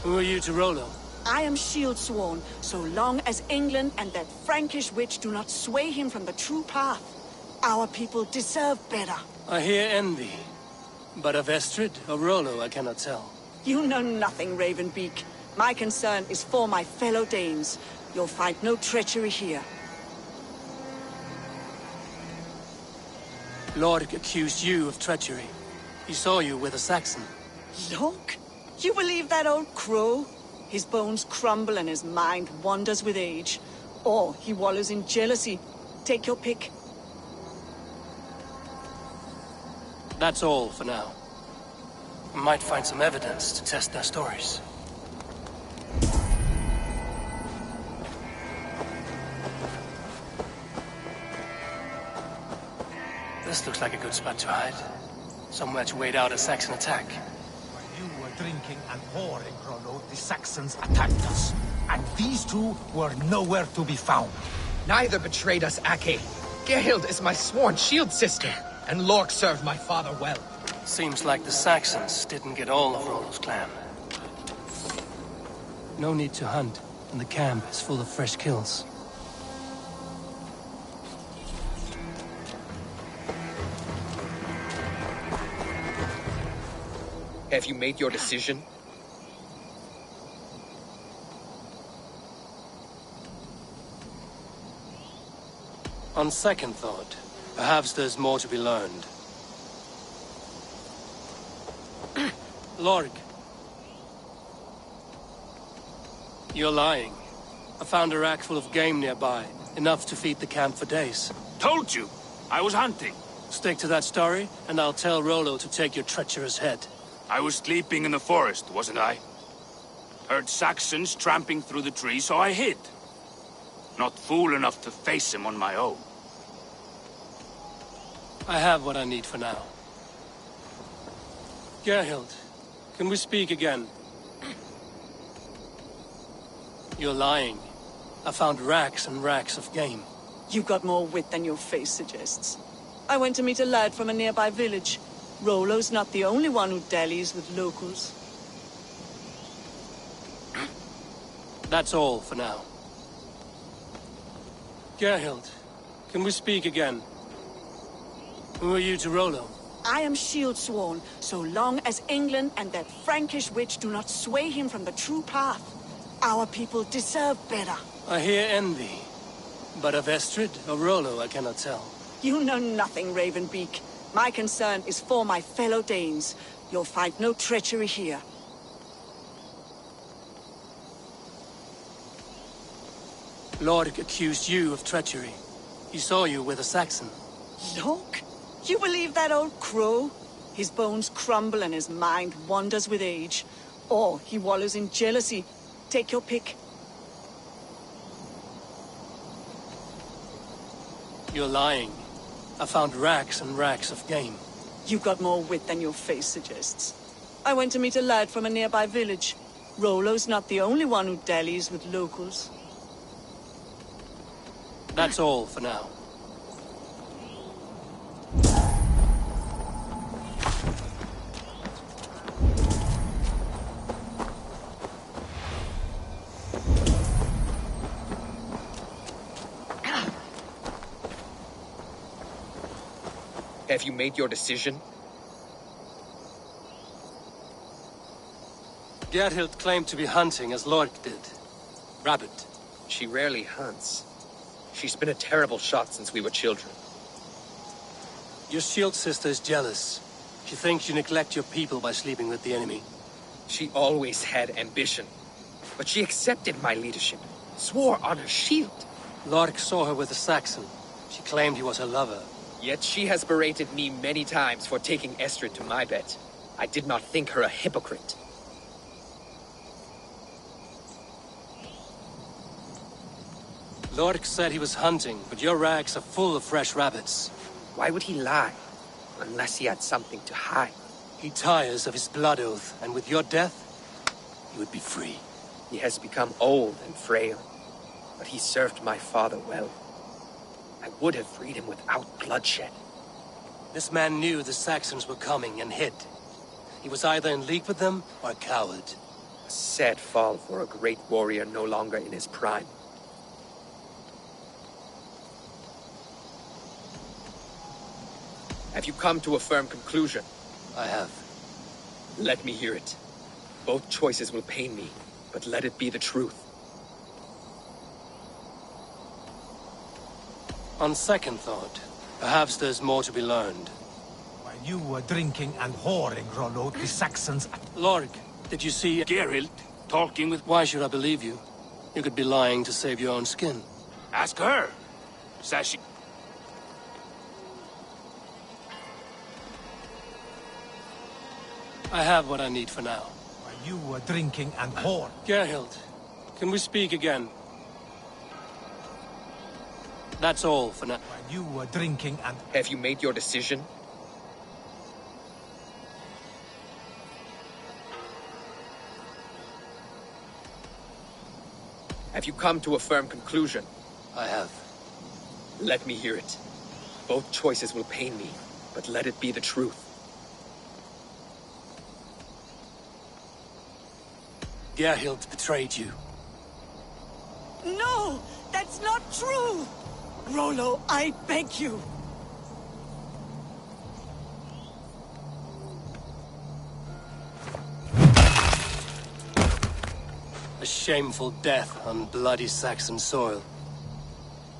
Speaker 1: Who are you to Rollo?
Speaker 12: I am shield sworn, so long as England and that Frankish witch do not sway him from the true path. Our people deserve better.
Speaker 1: I hear envy. But of Estrid or Rollo, I cannot tell.
Speaker 12: You know nothing, Ravenbeak. My concern is for my fellow Danes. You'll find no treachery here.
Speaker 1: Lork accused you of treachery. He saw you with a Saxon.
Speaker 12: Lork? You believe that old crow? His bones crumble and his mind wanders with age. Or he wallows in jealousy. Take your pick.
Speaker 1: That's all for now. I might find some evidence to test their stories. This looks like a good spot to hide. Somewhere to wait out a Saxon attack.
Speaker 16: While you were drinking and whoring, Rollo, the Saxons attacked us. And these two were nowhere to be found.
Speaker 10: Neither betrayed us, Ake. Gerhild is my sworn shield sister, and Lork served my father well.
Speaker 1: Seems like the Saxons didn't get all of Rollo's clan. No need to hunt, and the camp is full of fresh kills.
Speaker 10: Have you made your decision?
Speaker 1: On second thought, perhaps there's more to be learned. Lorg. You're lying. I found a rack full of game nearby, enough to feed the camp for days.
Speaker 17: Told you! I was hunting.
Speaker 1: Stick to that story, and I'll tell Rollo to take your treacherous head.
Speaker 17: I was sleeping in the forest, wasn't I? Heard Saxons tramping through the trees, so I hid. Not fool enough to face him on my own.
Speaker 1: I have what I need for now. Gerhild, can we speak again? You're lying. I found racks and racks of game.
Speaker 12: You've got more wit than your face suggests. I went to meet a lad from a nearby village. Rollo's not the only one who dallies with locals.
Speaker 1: That's all for now. Gerhild, can we speak again? Who are you to Rollo?
Speaker 12: I am shield sworn, so long as England and that Frankish witch do not sway him from the true path. Our people deserve better.
Speaker 1: I hear envy. But of Estrid or Rollo, I cannot tell.
Speaker 12: You know nothing, Ravenbeak. My concern is for my fellow Danes. You'll find no treachery here.
Speaker 1: Lork accused you of treachery. He saw you with a Saxon.
Speaker 12: Lork? You believe that old crow? His bones crumble and his mind wanders with age. Or he wallows in jealousy. Take your pick.
Speaker 1: You're lying. I found racks and racks of game.
Speaker 12: You've got more wit than your face suggests. I went to meet a lad from a nearby village. Rollo's not the only one who dallies with locals.
Speaker 1: That's all for now.
Speaker 10: Have you made your decision?
Speaker 1: Gerhild claimed to be hunting as Lork did. Rabbit.
Speaker 10: She rarely hunts. She's been a terrible shot since we were children.
Speaker 1: Your shield sister is jealous. She thinks you neglect your people by sleeping with the enemy.
Speaker 10: She always had ambition, but she accepted my leadership, swore on her shield.
Speaker 1: Lork saw her with a Saxon. She claimed he was her lover.
Speaker 10: Yet she has berated me many times for taking Estrid to my bed. I did not think her a hypocrite.
Speaker 1: Lork said he was hunting, but your rags are full of fresh rabbits.
Speaker 10: Why would he lie? Unless he had something to hide.
Speaker 1: He tires of his blood oath, and with your death, he would be free.
Speaker 10: He has become old and frail, but he served my father well. I would have freed him without bloodshed.
Speaker 1: This man knew the Saxons were coming and hid. He was either in league with them or a coward.
Speaker 10: A sad fall for a great warrior no longer in his prime. Have you come to a firm conclusion?
Speaker 1: I have.
Speaker 10: Let me hear it. Both choices will pain me, but let it be the truth.
Speaker 1: On second thought, perhaps there's more to be learned.
Speaker 16: While you were drinking and whoring, Rollo, the Saxons...
Speaker 1: Lork, did you see
Speaker 17: Geralt talking with...
Speaker 1: Why should I believe you? You could be lying to save your own skin.
Speaker 17: Ask her. Says she...
Speaker 1: I have what I need for now.
Speaker 16: While you were drinking and whoring...
Speaker 1: Geralt, can we speak again? That's all for now.
Speaker 16: While you were drinking and...
Speaker 10: Have you made your decision? Have you come to a firm conclusion?
Speaker 1: I have.
Speaker 10: Let me hear it. Both choices will pain me, but let it be the truth.
Speaker 1: Gerhild betrayed you.
Speaker 12: No! That's not true! Rollo, I beg you!
Speaker 1: A shameful death on bloody Saxon soil.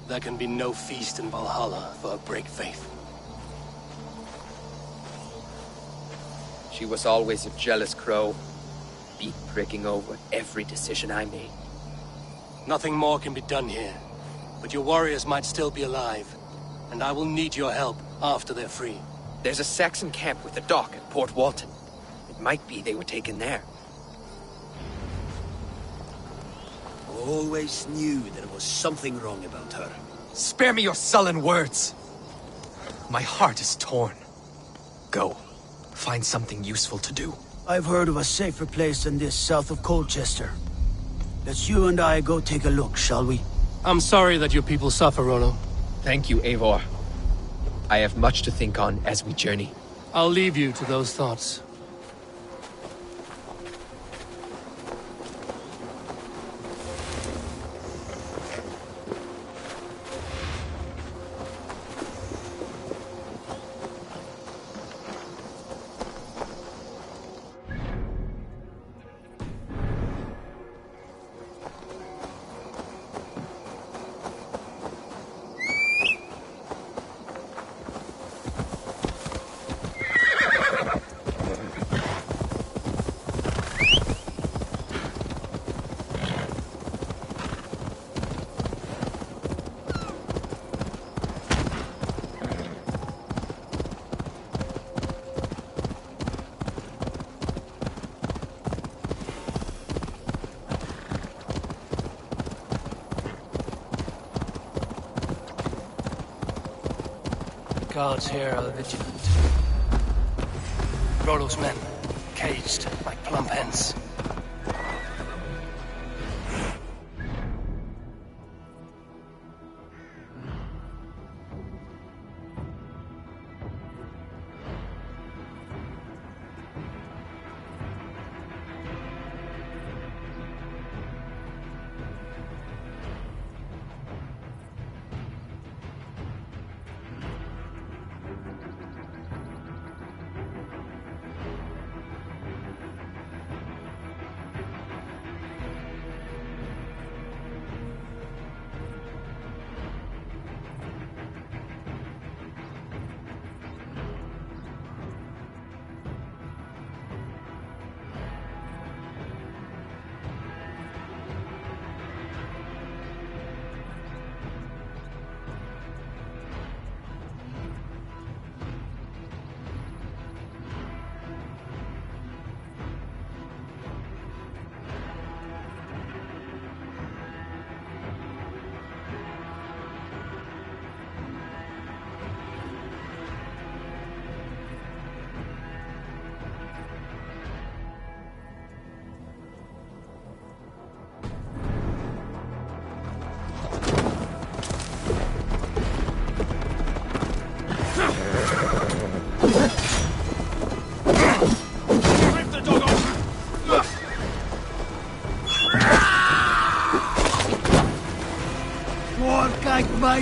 Speaker 1: There can be no feast in Valhalla for a break faith.
Speaker 10: She was always a jealous crow, beak pricking over every decision I made.
Speaker 1: Nothing more can be done here, but your warriors might still be alive, and I will need your help after they're free.
Speaker 10: There's a Saxon camp with a dock at Port Walton. It might be they were taken there.
Speaker 5: Always knew there was something wrong about her.
Speaker 15: Spare me your sullen words. My heart is torn. Go. Find something useful to do.
Speaker 18: I've heard of a safer place than this south of Colchester. Let's you and I go take a look, shall we?
Speaker 1: I'm sorry that your people suffer, Rollo.
Speaker 10: Thank you, Eivor. I have much to think on as we journey.
Speaker 1: I'll leave you to those thoughts. Guards here are vigilant. Rollo's men, caged like plump hens.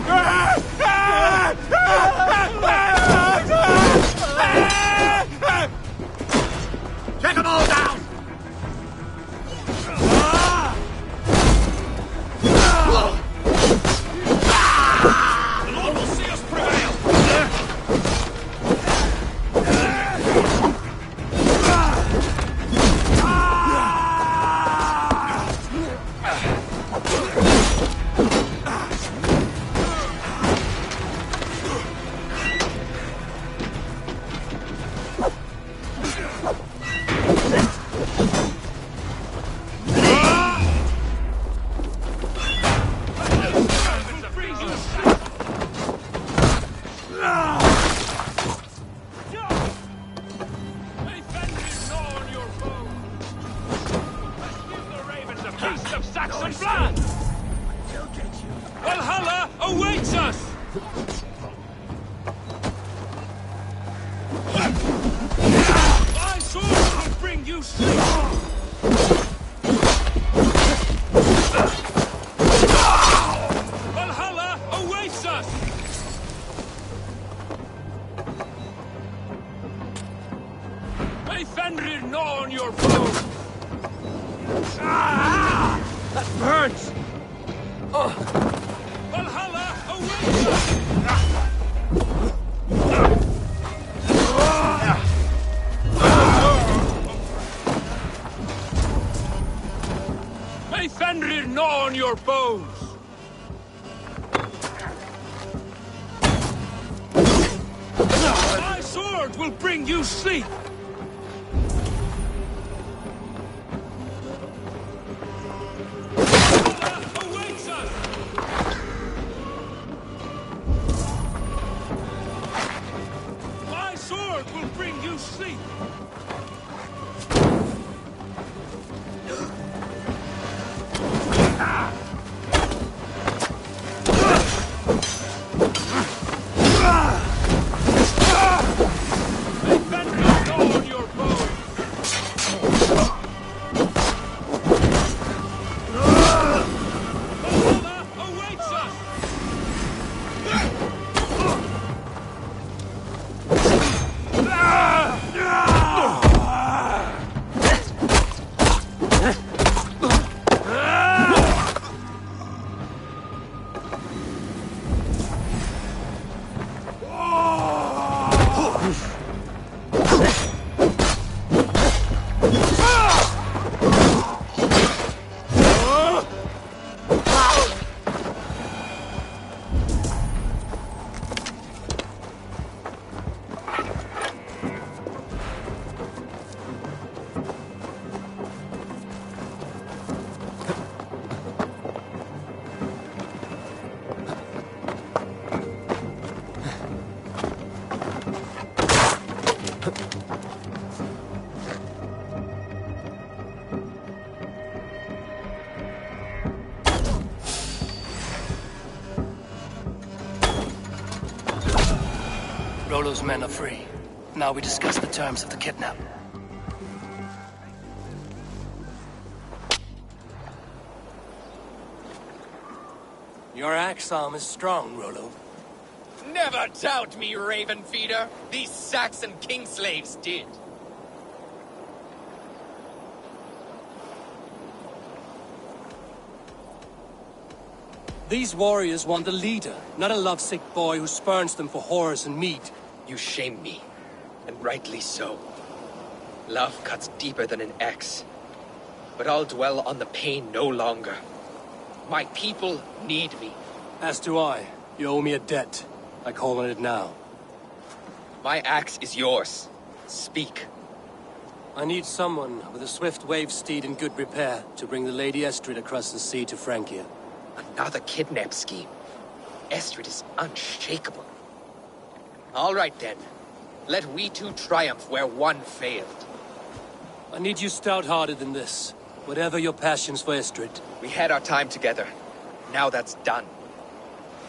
Speaker 18: like...
Speaker 14: Take them all down! The Lord will see us prevail! Valhalla awaits us! My sword will bring you sleep! Valhalla awaits us! May Fenrir gnaw on your bones! That burns! Valhalla awaits us! May Fenrir gnaw on your bones! My sword will bring you sleep! Will bring you sleep! May Fenrir gnaw on your bones! Valhalla awaits us!
Speaker 1: Rollo's men are free. Now we discuss the terms of the kidnap. Your axe arm is strong, Rollo.
Speaker 15: Never doubt me, Raven Feeder. These Saxon king slaves did.
Speaker 1: These warriors want a leader, not a lovesick boy who spurns them for whores and meat.
Speaker 15: You shame me, and rightly so. Love cuts deeper than an axe. But I'll dwell on the pain no longer. My people need me.
Speaker 1: As do I. You owe me a debt. I call on it now.
Speaker 15: My axe is yours. Speak.
Speaker 1: I need someone with a swift wave steed in good repair to bring the Lady Estrid across the sea to Francia.
Speaker 15: Another kidnap scheme. Estrid is unshakable. All right then. Let we two triumph where one failed.
Speaker 1: I need you stout-hearted in this. Whatever your passions for Estrid.
Speaker 15: We had our time together. Now that's done.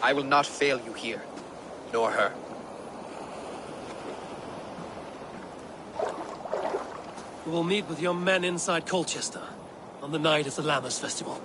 Speaker 15: I will not fail you here. Nor her.
Speaker 1: We will meet with your men inside Colchester on the night of the Lammas Festival.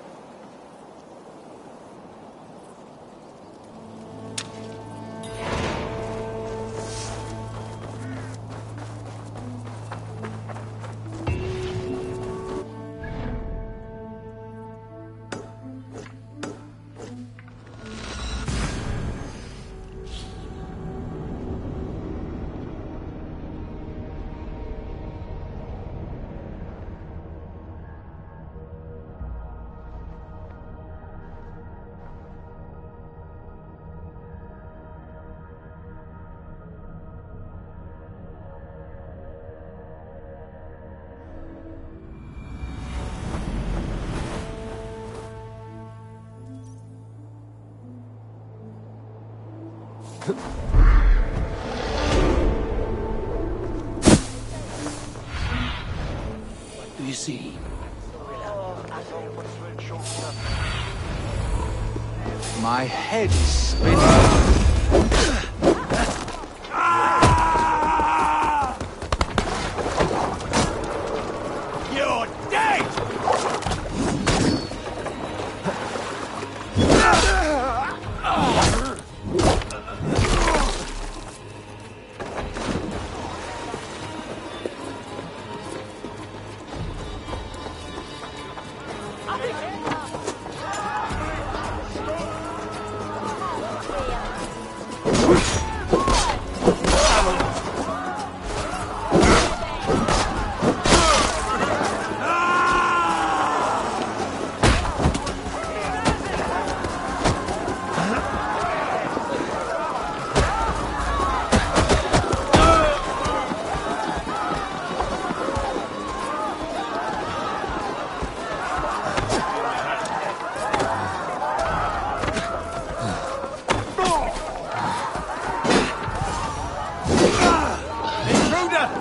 Speaker 1: What do you see?
Speaker 9: My head is spinning.
Speaker 14: You're dead!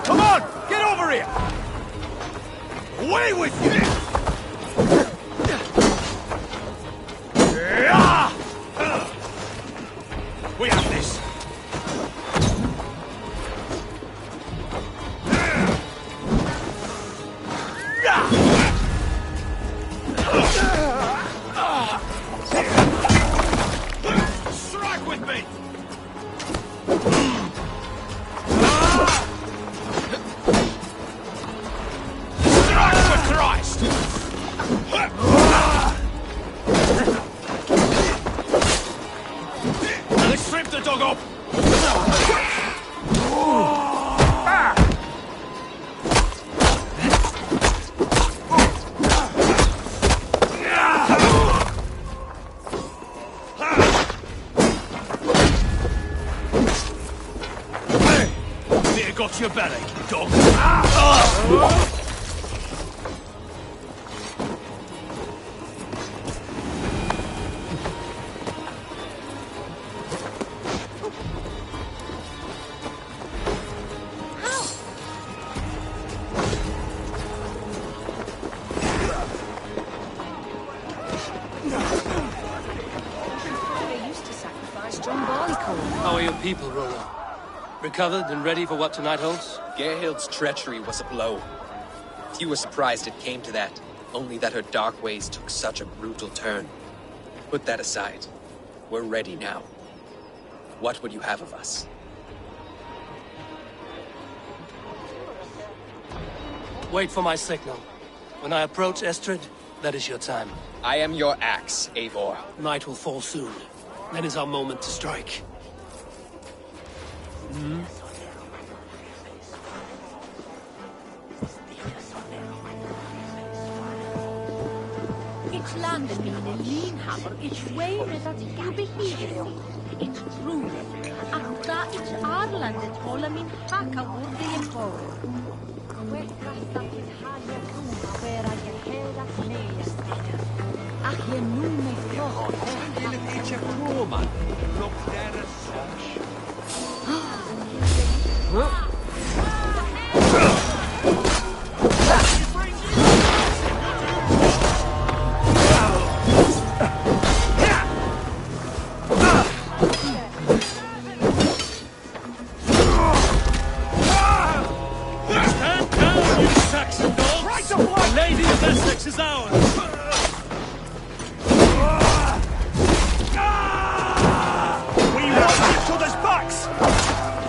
Speaker 14: Come on! Get over here! Away with you! We have this! Strike with me! Christ! Let's strip the dog up! Here got your bellyache, dog.
Speaker 1: How are your people, Rollo? Recovered and ready for what tonight holds?
Speaker 15: Gerhild's treachery was a blow. Few were surprised it came to that, only that her dark ways took such a brutal turn. Put that aside. We're ready now. What would you have of us?
Speaker 1: Wait for my signal. When I approach Estrid, that is your time.
Speaker 15: I am your axe, Eivor.
Speaker 1: Night will fall soon. Then is our moment to strike.
Speaker 7: It's landmine, linhammer, it's wavet at ubehirsi. It's true. Akta, it's Arlandet, Holamin, Haka, Woody and Bor. Ach, je noem me toch.
Speaker 5: Hele beetje Roman. Nog daar soms.
Speaker 14: Lady of Essex is ours! We want each other's backs!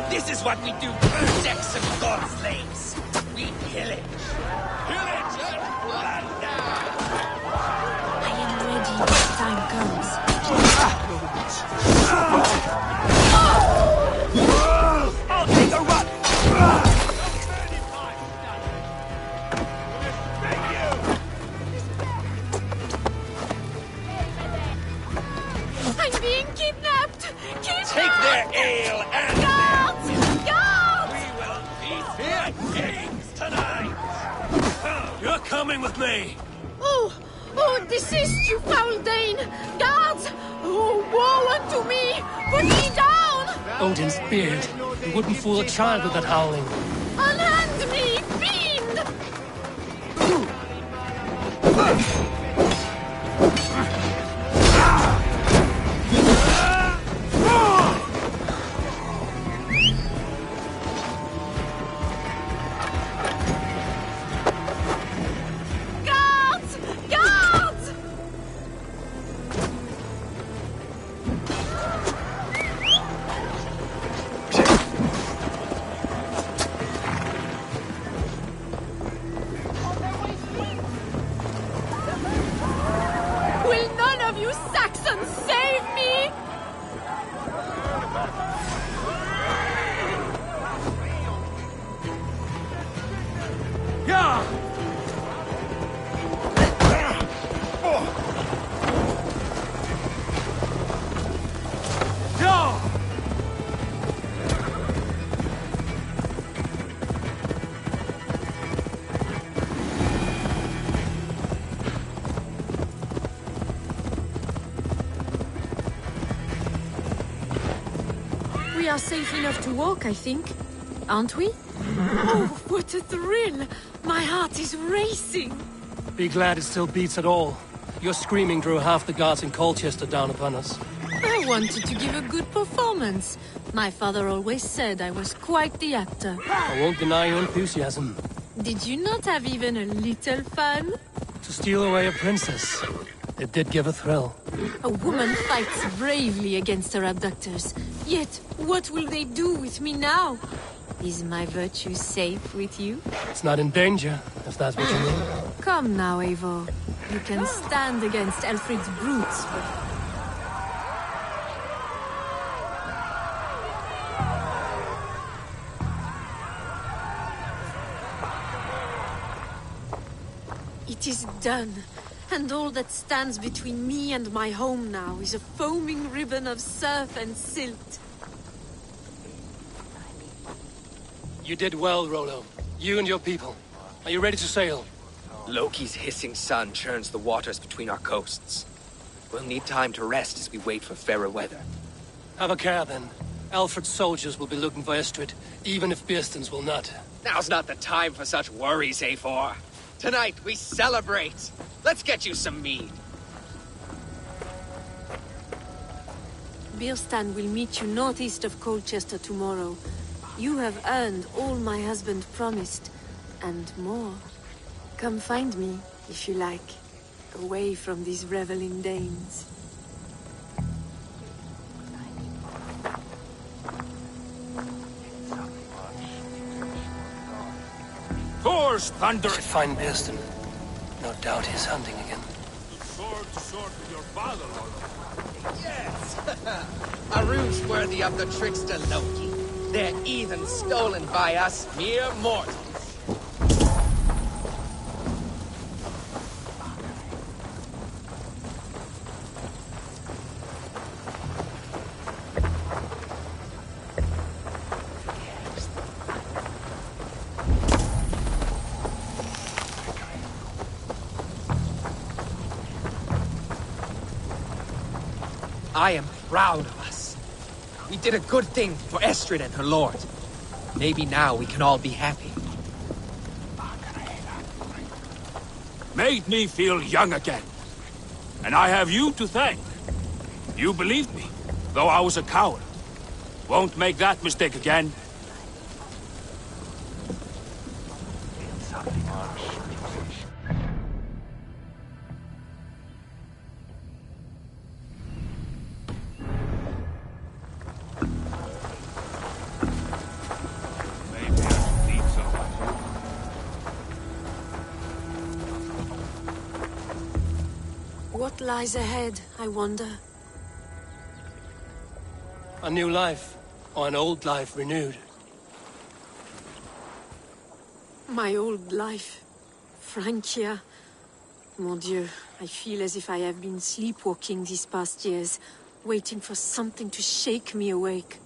Speaker 15: This is what we do, Saxon god slaves. We pillage. Pillage and plunder!
Speaker 7: I am ready when time comes.
Speaker 14: I'll take a run!
Speaker 7: I'm being kidnapped!
Speaker 14: Take their ale and
Speaker 7: Guards! Guards!
Speaker 14: we will feast like kings tonight! You're coming with me!
Speaker 7: Oh! Oh, desist, you foul Dane! Guards! Oh, woe unto me! Put me down!
Speaker 1: Odin's beard. You wouldn't fool a child with that howling.
Speaker 7: Unhand me, fiend!
Speaker 6: Guards! Guards!
Speaker 7: Will none of you Saxons save me?
Speaker 14: Yeah! Yeah!
Speaker 7: We are safe enough to walk, I think. Aren't we? Oh, what a thrill! My heart is racing!
Speaker 1: Be glad it still beats at all. Your screaming drew half the guards in Colchester down upon us.
Speaker 7: I wanted to give a good performance. My father always said I was quite the actor.
Speaker 1: I won't deny your enthusiasm.
Speaker 7: Did you not have even a little fun?
Speaker 1: To steal away a princess, it did give a thrill.
Speaker 7: A woman fights bravely against her abductors. Yet, what will they do with me now? Is my virtue safe with you?
Speaker 1: It's not in danger, if that's what you mean.
Speaker 7: Come now, Eivor. You can stand against Alfred's brutes. It is done. And all that stands between me and my home now is a foaming ribbon of surf and silt.
Speaker 1: You did well, Rollo. You and your people. Are you ready to sail?
Speaker 10: Loki's hissing sun churns the waters between our coasts. We'll need time to rest as we wait for fairer weather.
Speaker 1: Have a care, then. Alfred's soldiers will be looking for Estrid, even if Bearstons will not.
Speaker 10: Now's not the time for such worries, A4. Tonight, we celebrate. Let's get you some mead.
Speaker 7: Birstan will meet you northeast of Colchester tomorrow. You have earned all my husband promised, and more. Come find me, if you like, away from these reveling Danes.
Speaker 17: Thor's thunder!
Speaker 1: Should find Bearston. No doubt he's hunting again.
Speaker 17: Sword to sword with your father, Rollo.
Speaker 10: Yes! A ruse worthy of the trickster Loki. They're even stolen by us mere mortals. I am proud of us. We did a good thing for Estrid and her lord. Maybe now we can all be happy.
Speaker 17: Made me feel young again. And I have you to thank. You believed me, though I was a coward. Won't make that mistake again.
Speaker 7: What lies ahead, I wonder?
Speaker 1: A new life, or an old life renewed.
Speaker 7: My old life. Francia. Mon Dieu, I feel as if I have been sleepwalking these past years, waiting for something to shake me awake.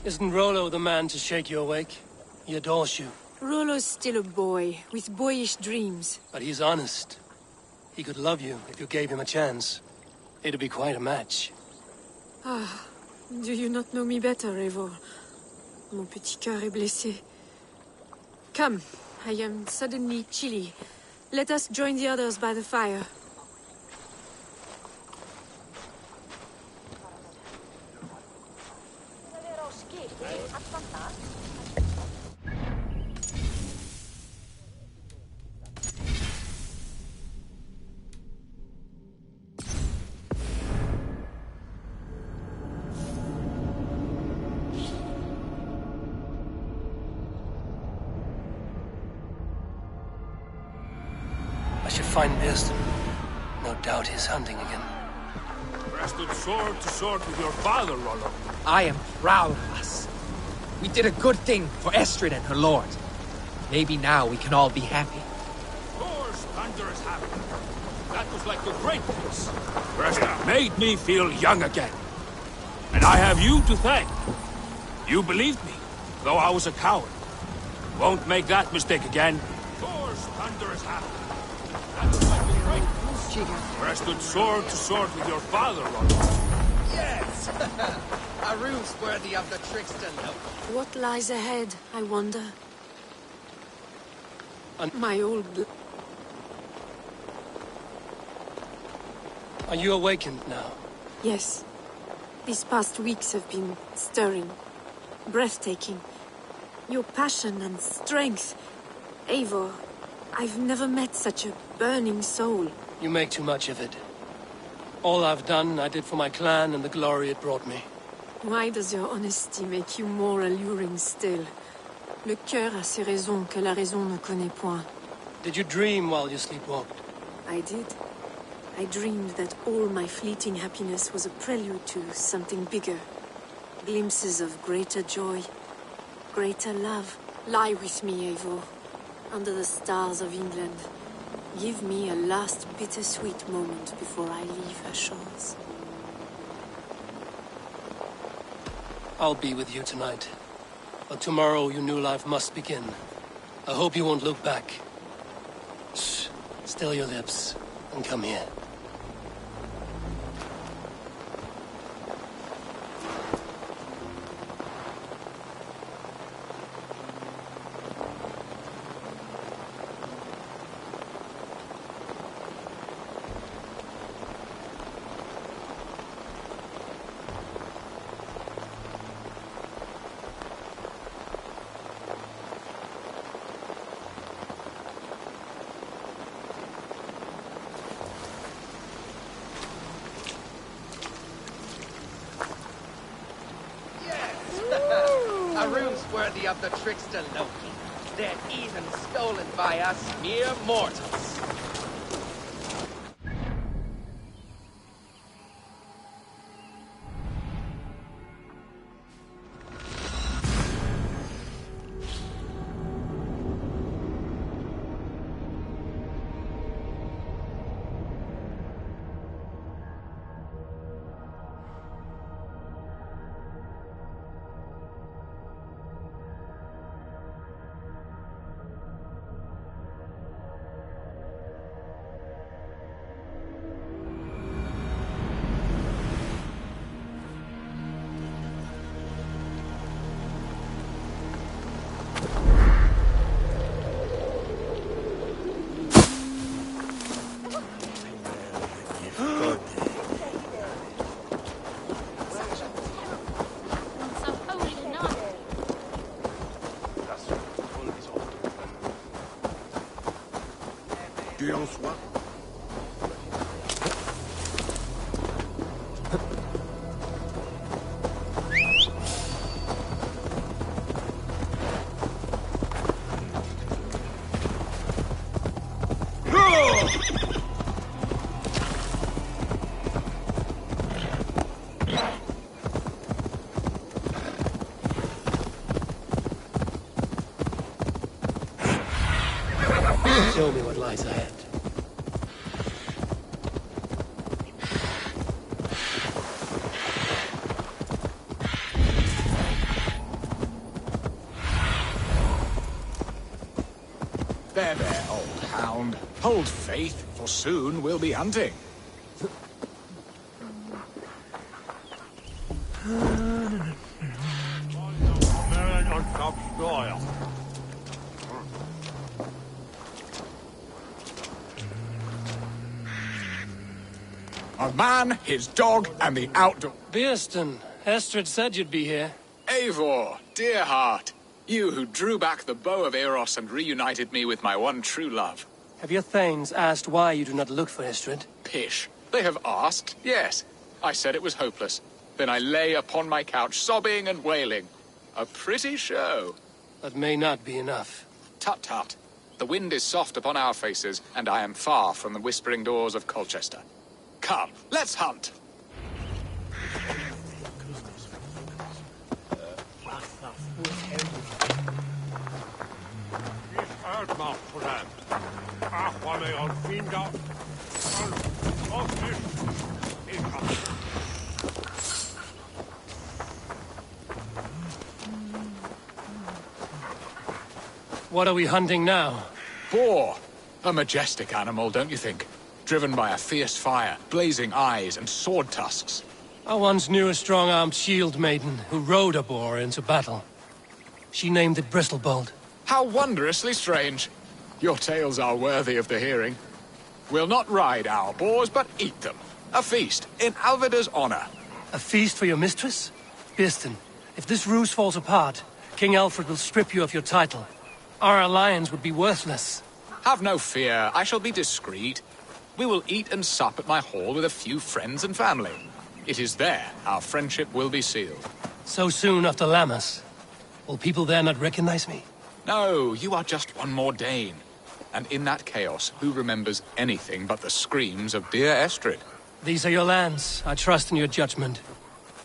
Speaker 1: Isn't Rollo the man to shake you awake? He adores you.
Speaker 7: Rollo's still a boy, with boyish dreams.
Speaker 1: But he's honest. He could love you if you gave him a chance. It'd be quite a match.
Speaker 7: Ah, do you not know me better, Eivor? Mon petit cœur est blessé. Come, I am suddenly chilly. Let us join the others by the fire.
Speaker 1: I should find Bearston. No doubt he's hunting again.
Speaker 17: Rested sword to sword with your father, Rollo.
Speaker 10: I am proud of us. We did a good thing for Estrid and her lord. Maybe now we can all be happy.
Speaker 17: Thor's thunderous happy. That was like the great things. Rested made me feel young again. And I have you to thank. You believed me, though I was a coward. Won't make that mistake again. Thor's thunderous happy. That was like the great things. Rested sword to sword with your father, Rollo.
Speaker 10: Yes! A rune's worthy of the trickster note.
Speaker 7: What lies ahead, I wonder? My old...
Speaker 1: Are you awakened now?
Speaker 7: Yes. These past weeks have been stirring. Breathtaking. Your passion and strength. Eivor, I've never met such a burning soul.
Speaker 1: You make too much of it. All I've done, I did for my clan and the glory it brought me.
Speaker 7: Why does your honesty make you more alluring still? Le cœur a ses raisons que la raison ne connaît point.
Speaker 1: Did you dream while you sleepwalked?
Speaker 7: I did. I dreamed that all my fleeting happiness was a prelude to something bigger. Glimpses of greater joy, greater love. Lie with me, Eivor, under the stars of England. Give me a last bittersweet moment before I leave her shores.
Speaker 1: I'll be with you tonight. But tomorrow your new life must begin. I hope you won't look back. Shh. Still your lips and come here.
Speaker 10: A rune's worthy of the trickster Loki. They're even stolen by us mere mortals.
Speaker 14: Qu'il en soit.
Speaker 1: Show me what lies ahead.
Speaker 9: There, there, old hound. Hold faith, for soon we'll be hunting. A man, his dog, and the outdoor...
Speaker 1: Beerston, Estrid said you'd be here.
Speaker 9: Eivor, dear heart. You who drew back the bow of Eros and reunited me with my one true love.
Speaker 1: Have your thanes asked why you do not look for Estrid?
Speaker 9: Pish. They have asked, yes. I said it was hopeless. Then I lay upon my couch, sobbing and wailing. A pretty show.
Speaker 1: That may not be enough.
Speaker 9: Tut tut. The wind is soft upon our faces, and I am far from the whispering doors of Colchester. Come, let's hunt.
Speaker 1: What are we hunting now?
Speaker 9: Boar. A majestic animal, don't you think? Driven by a fierce fire, blazing eyes, and sword tusks.
Speaker 1: I once knew a strong-armed shield maiden who rode a boar into battle. She named it Bristlebolt.
Speaker 9: How wondrously strange. Your tales are worthy of the hearing. We'll not ride our boars, but eat them. A feast, in Alvida's honor.
Speaker 1: A feast for your mistress? Beerston, if this ruse falls apart, King Alfred will strip you of your title. Our alliance would be worthless.
Speaker 9: Have no fear, I shall be discreet. We will eat and sup at my hall with a few friends and family. It is there our friendship will be sealed.
Speaker 1: So soon after Lammas? Will people there not recognize me?
Speaker 9: No, you are just one more Dane. And in that chaos, who remembers anything but the screams of dear Estrid?
Speaker 1: These are your lands. I trust in your judgment.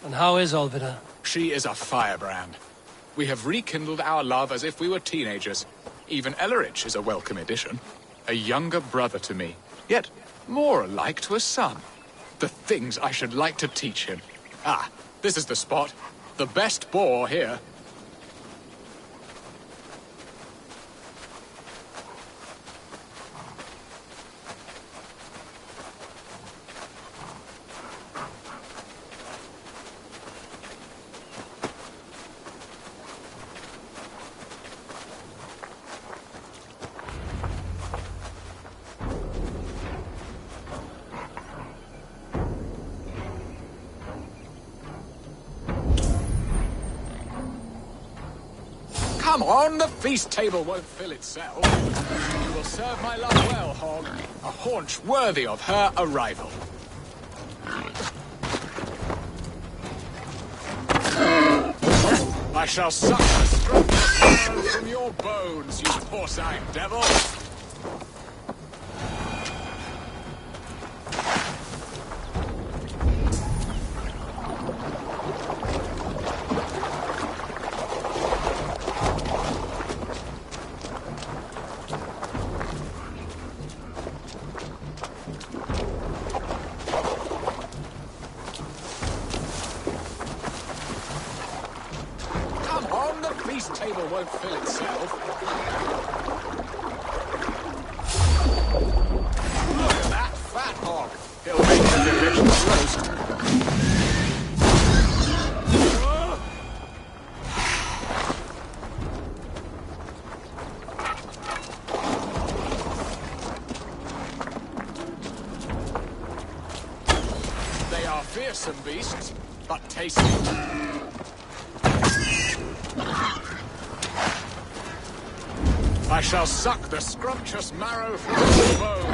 Speaker 1: And how is Alvida?
Speaker 9: She is a firebrand. We have rekindled our love as if we were teenagers. Even Ellerich is a welcome addition. A younger brother to me, yet more alike to a son. The things I should like to teach him. Ah, this is the spot. The best boar here. Come on, the feast table won't fill itself. You will serve my love well, Hog. A haunch worthy of her arrival. I shall suck the strong marrow from your bones, you porcine devil. This table won't fill itself. Look at that fat hog. He'll make a delicious roast. They are fearsome beasts, but tasty. I shall suck the scrumptious marrow from the bone.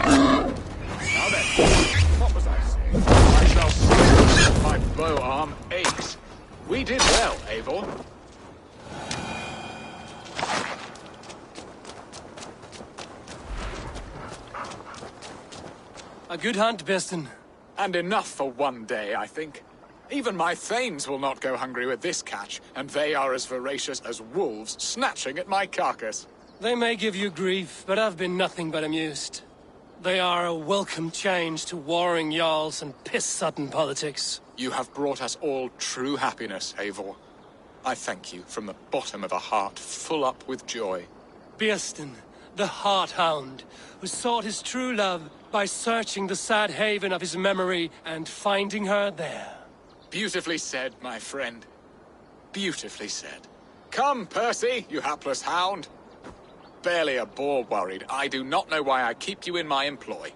Speaker 9: Now then, what was I saying? I shall suck. My bow arm aches. We did well, Eivor.
Speaker 1: A good hunt, Beerston.
Speaker 9: And enough for one day, I think. Even my thanes will not go hungry with this catch, and they are as voracious as wolves snatching at my carcass.
Speaker 1: They may give you grief, but I've been nothing but amused. They are a welcome change to warring jarls and piss-sudden politics.
Speaker 9: You have brought us all true happiness, Eivor. I thank you from the bottom of a heart full up with joy.
Speaker 1: Bearston, the Heart Hound, who sought his true love by searching the sad haven of his memory and finding her there.
Speaker 9: Beautifully said, my friend. Beautifully said. Come, Percy, you hapless hound. Barely a boar worried. I do not know why I keep you in my employ.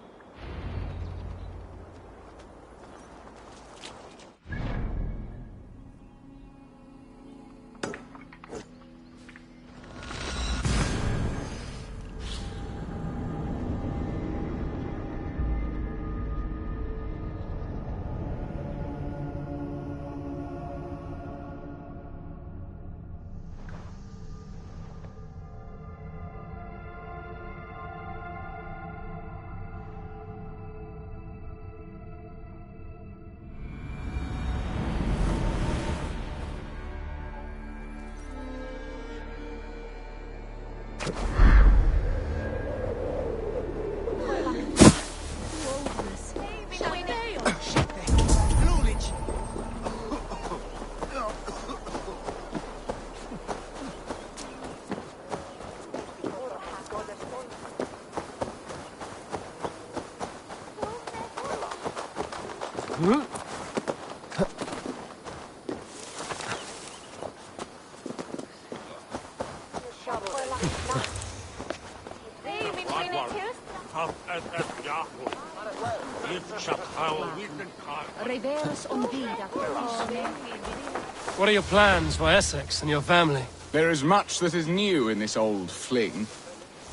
Speaker 1: What are your plans for Essex and your family?
Speaker 9: There is much that is new in this old fling.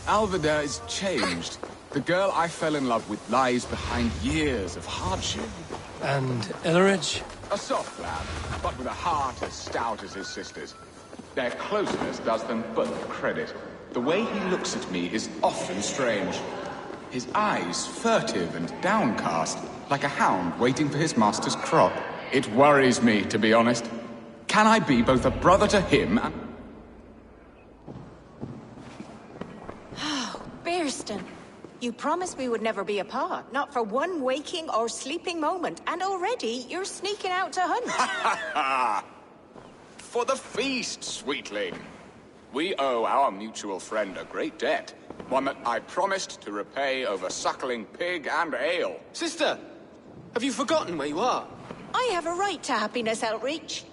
Speaker 9: Alvida is changed. The girl I fell in love with lies behind years of hardship.
Speaker 1: And Elleridge?
Speaker 9: A soft lad, but with a heart as stout as his sister's. Their closeness does them both credit. The way he looks at me is often strange. His eyes furtive and downcast, like a hound waiting for his master's crop. It worries me, to be honest. Can I be both a brother to him and...
Speaker 12: Oh, Bearston. You promised we would never be apart, not for one waking or sleeping moment, and already you're sneaking out to hunt.
Speaker 9: For the feast, sweetling. We owe our mutual friend a great debt. One that I promised to repay over suckling pig and ale.
Speaker 11: Sister, have you forgotten where you are?
Speaker 12: I have a right to happiness, Outreach.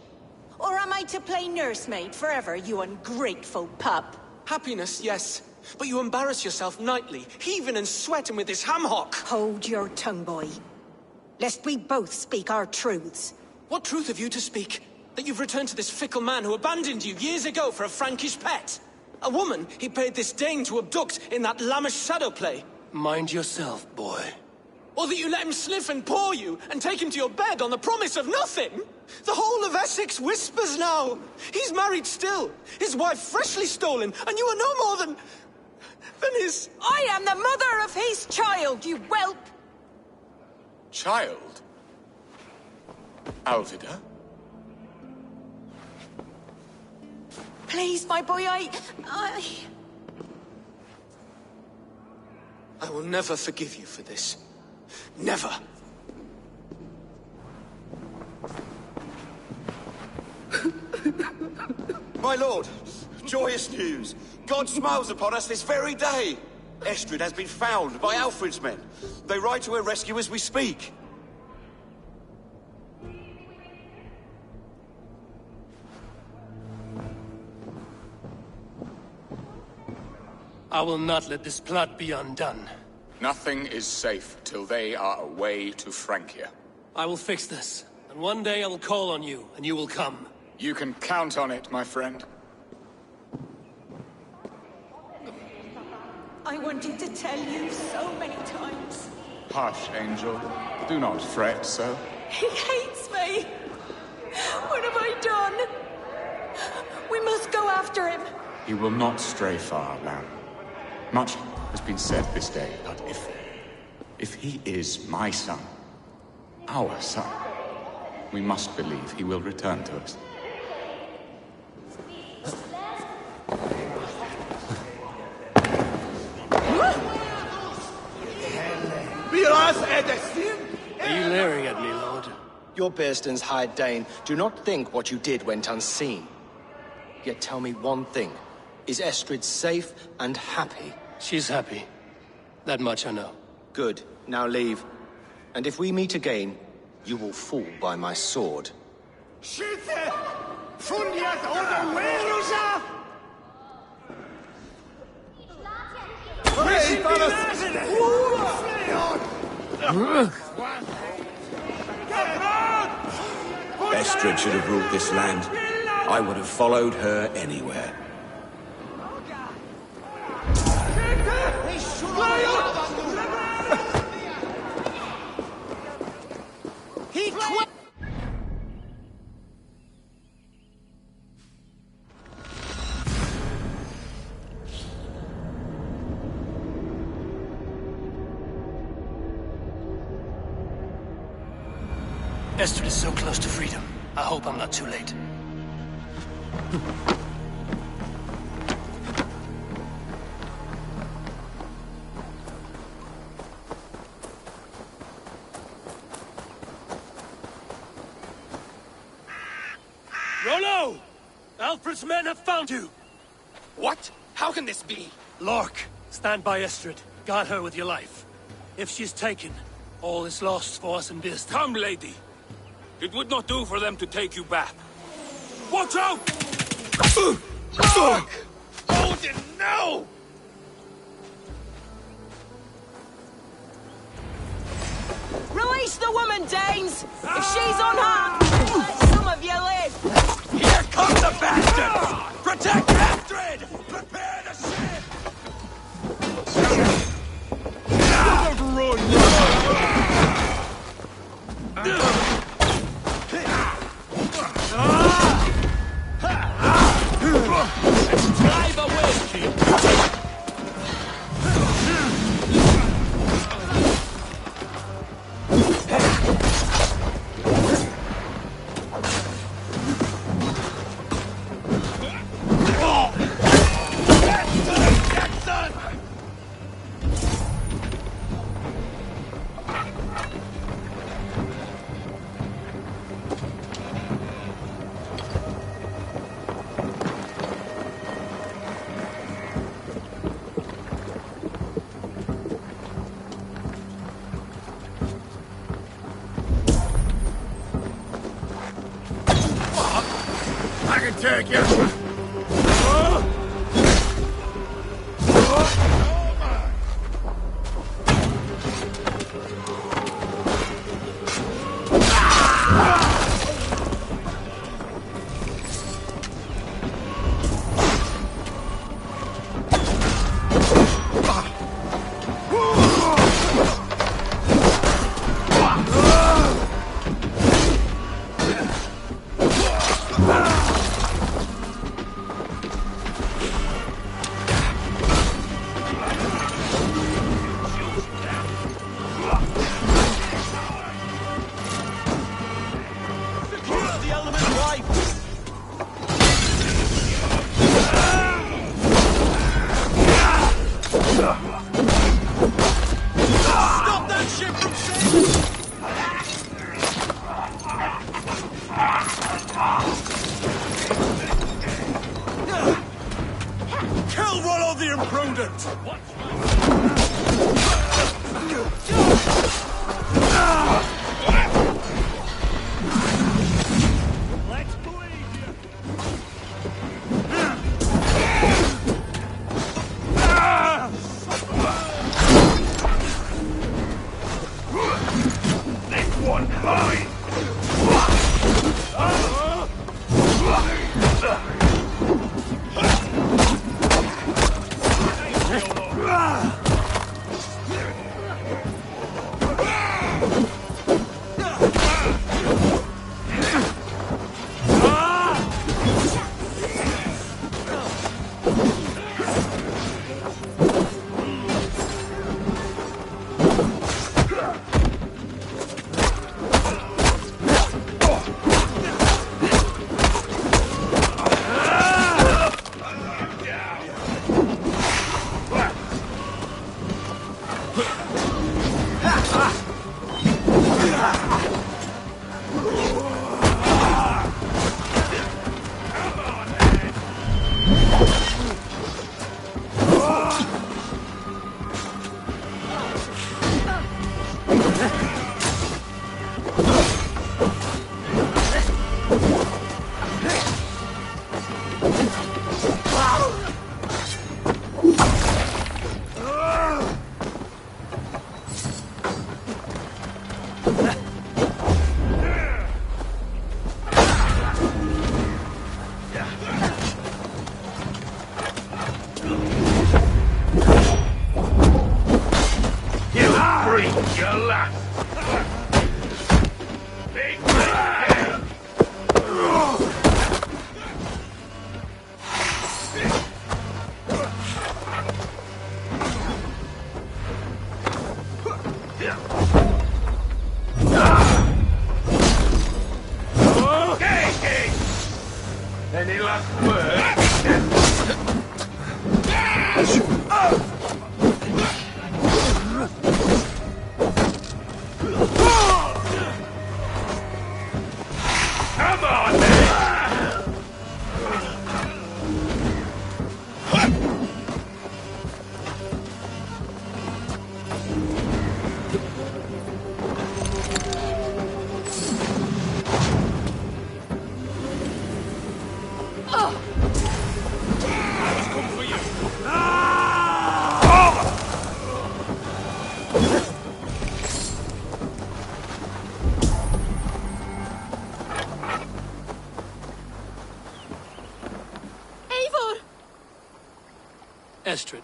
Speaker 12: Or am I to play nursemaid forever, you ungrateful pup?
Speaker 11: Happiness, yes. But you embarrass yourself nightly, heaving and sweating with this ham-hock.
Speaker 12: Hold your tongue, boy. Lest we both speak our truths.
Speaker 11: What truth have you to speak? That you've returned to this fickle man who abandoned you years ago for a Frankish pet? A woman he paid this Dane to abduct in that lammish shadow play?
Speaker 1: Mind yourself, boy.
Speaker 11: Or that you let him sniff and paw you, and take him to your bed on the promise of nothing? The whole of Essex whispers now. He's married still, his wife freshly stolen, and you are no more than his...
Speaker 12: I am the mother of his child, you whelp!
Speaker 9: Child? Alvida?
Speaker 12: Please, my boy, I
Speaker 11: will never forgive you for this. Never.
Speaker 19: My lord, joyous news. God smiles upon us this very day. Estrid has been found by Alfred's men. They ride to her rescue as we speak.
Speaker 1: I will not let this plot be undone.
Speaker 9: Nothing is safe till they are away to Francia.
Speaker 1: I will fix this, and one day I will call on you, and you will come.
Speaker 9: You can count on it, my friend.
Speaker 12: I wanted to tell you so many times.
Speaker 9: Hush, Angel. Do not fret so.
Speaker 12: He hates me. What have I done? We must go after him.
Speaker 9: He will not stray far, lamb. Much has been said this day, but if he is my son, our son, we must believe he will return to us.
Speaker 1: Are you leering at me, Lord?
Speaker 20: Your Bearston's High Dane. Do not think what you did went unseen. Yet tell me one thing. Is Estrid safe and happy?
Speaker 1: She's happy. That much I know.
Speaker 20: Good. Now leave. And if we meet again, you will fall by my sword.
Speaker 5: Estrid should have ruled this land. I would have followed her anywhere.
Speaker 1: Estrid is so close to freedom. I hope I'm not too late.
Speaker 17: Rollo! Alfred's men have found you!
Speaker 10: What? How can this be?
Speaker 1: Lork, stand by Estrid. Guard her with your life. If she's taken, all is lost for us in Beerstein.
Speaker 17: Come, lady. It would not do for them to take you back. Watch out!
Speaker 10: Odin, no!
Speaker 6: Release the woman, Danes! If she's unharmed, let some of you live!
Speaker 17: Here comes the bastards! Protect Astrid! Prepare the ship!
Speaker 10: Drive away, King!
Speaker 17: Take you!
Speaker 14: Kill Rollo the Imprudent!
Speaker 17: Let's believe you! This one's mine!
Speaker 1: Estrid,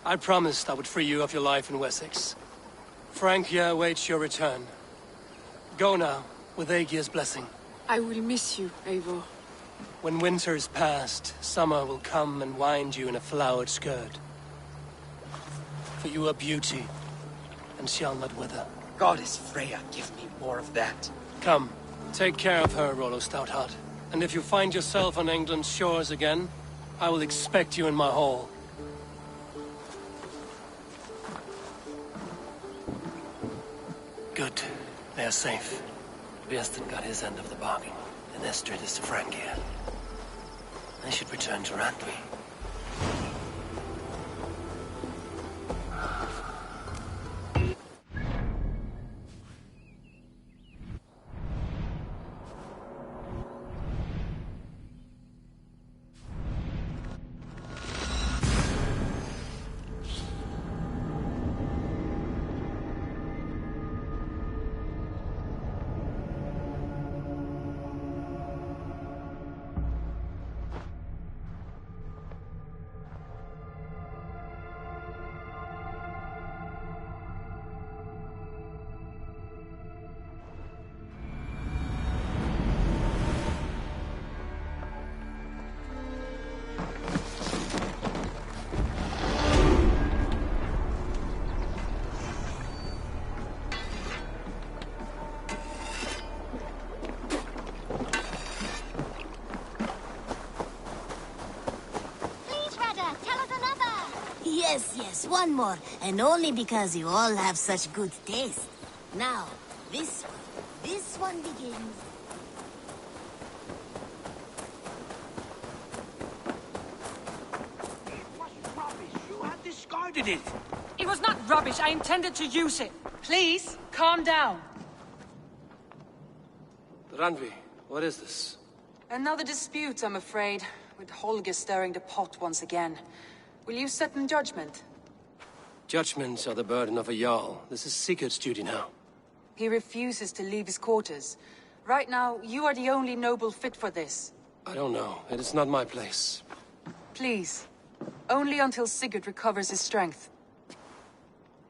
Speaker 1: I promised I would free you of your life in Wessex. Francia awaits your return. Go now, with Aegir's blessing.
Speaker 7: I will miss you, Eivor.
Speaker 1: When winter is past, summer will come and wind you in a flowered skirt. For you are beauty, and shall not wither.
Speaker 15: Goddess Freya, give me more of that.
Speaker 1: Come, take care of her, Rollo Stoutheart. And if you find yourself on England's shores again, I will expect you in my hall. Good. They are safe. Björsten got his end of the bargain, and Estrid is to Francia. I should return to Randvi.
Speaker 21: Yes, one more. And only because you all have such good taste. Now, this one begins.
Speaker 6: It was rubbish. You had discarded it.
Speaker 8: It was not rubbish. I intended to use it. Please, calm down.
Speaker 1: Randvi, what is this?
Speaker 22: Another dispute, I'm afraid, with Holger stirring the pot once again. Will you sit in judgment?
Speaker 1: Judgments are the burden of a Jarl. This is Sigurd's duty now.
Speaker 22: He refuses to leave his quarters. Right now, you are the only noble fit for this.
Speaker 1: I don't know. It is not my place.
Speaker 22: Please. Only until Sigurd recovers his strength.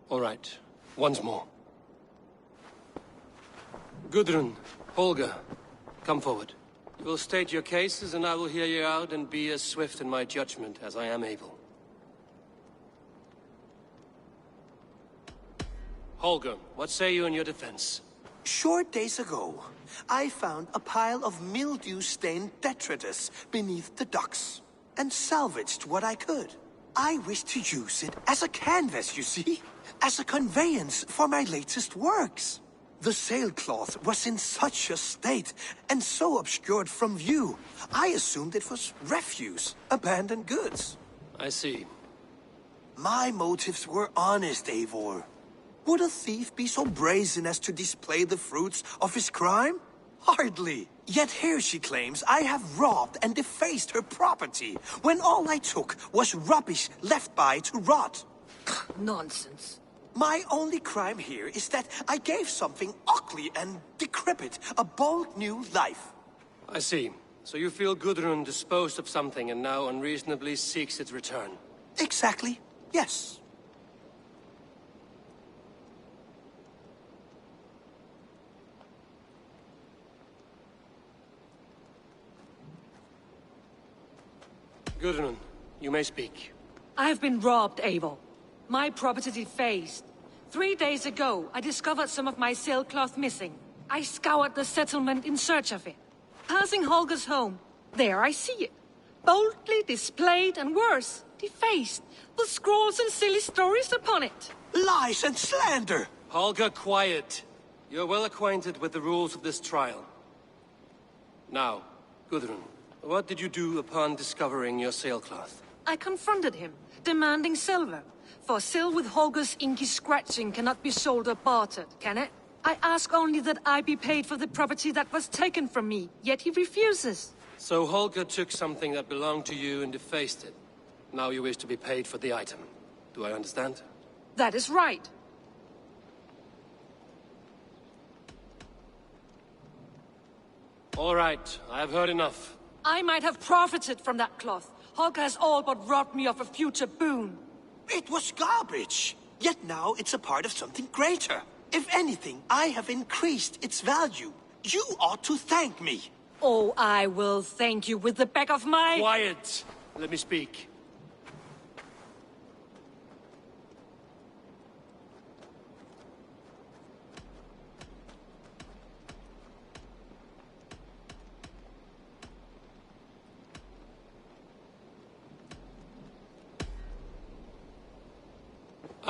Speaker 1: All right. Once more. Gudrun, Holger, come forward. You will state your cases, and I will hear you out and be as swift in my judgment as I am able. Holger, what say you in your defense?
Speaker 11: Short days ago, I found a pile of mildew-stained detritus beneath the docks, and salvaged what I could. I wish to use it as a canvas, you see? As a conveyance for my latest works. The sailcloth was in such a state, and so obscured from view, I assumed it was refuse, abandoned goods.
Speaker 1: I see.
Speaker 11: My motives were honest, Eivor. Would a thief be so brazen as to display the fruits of his crime? Hardly. Yet here she claims I have robbed and defaced her property, when all I took was rubbish left by to rot.
Speaker 7: Nonsense.
Speaker 11: My only crime here is that I gave something ugly and decrepit a bold new life.
Speaker 1: I see. So you feel Gudrun disposed of something and now unreasonably seeks its return?
Speaker 11: Exactly. Yes.
Speaker 1: Gudrun, you may speak.
Speaker 8: I have been robbed, Eivor. My property defaced. 3 days ago, I discovered some of my sailcloth missing. I scoured the settlement in search of it. Passing Holger's home, there I see it. Boldly displayed and worse, defaced, with scrawls and silly stories upon it.
Speaker 11: Lies and slander!
Speaker 1: Holger, quiet. You're well acquainted with the rules of this trial. Now, Gudrun, what did you do upon discovering your sailcloth?
Speaker 8: I confronted him, demanding silver. For sil with Holger's inky scratching cannot be sold or bartered, can it? I ask only that I be paid for the property that was taken from me, yet he refuses.
Speaker 1: So Holger took something that belonged to you and defaced it. Now you wish to be paid for the item. Do I understand?
Speaker 8: That is right.
Speaker 1: All right, I have heard enough.
Speaker 8: I might have profited from that cloth. Holger has all but robbed me of a future boon.
Speaker 11: It was garbage. Yet now it's a part of something greater. If anything, I have increased its value. You ought to thank me.
Speaker 8: Oh, I will thank you with the back of my...
Speaker 1: Quiet! Let me speak.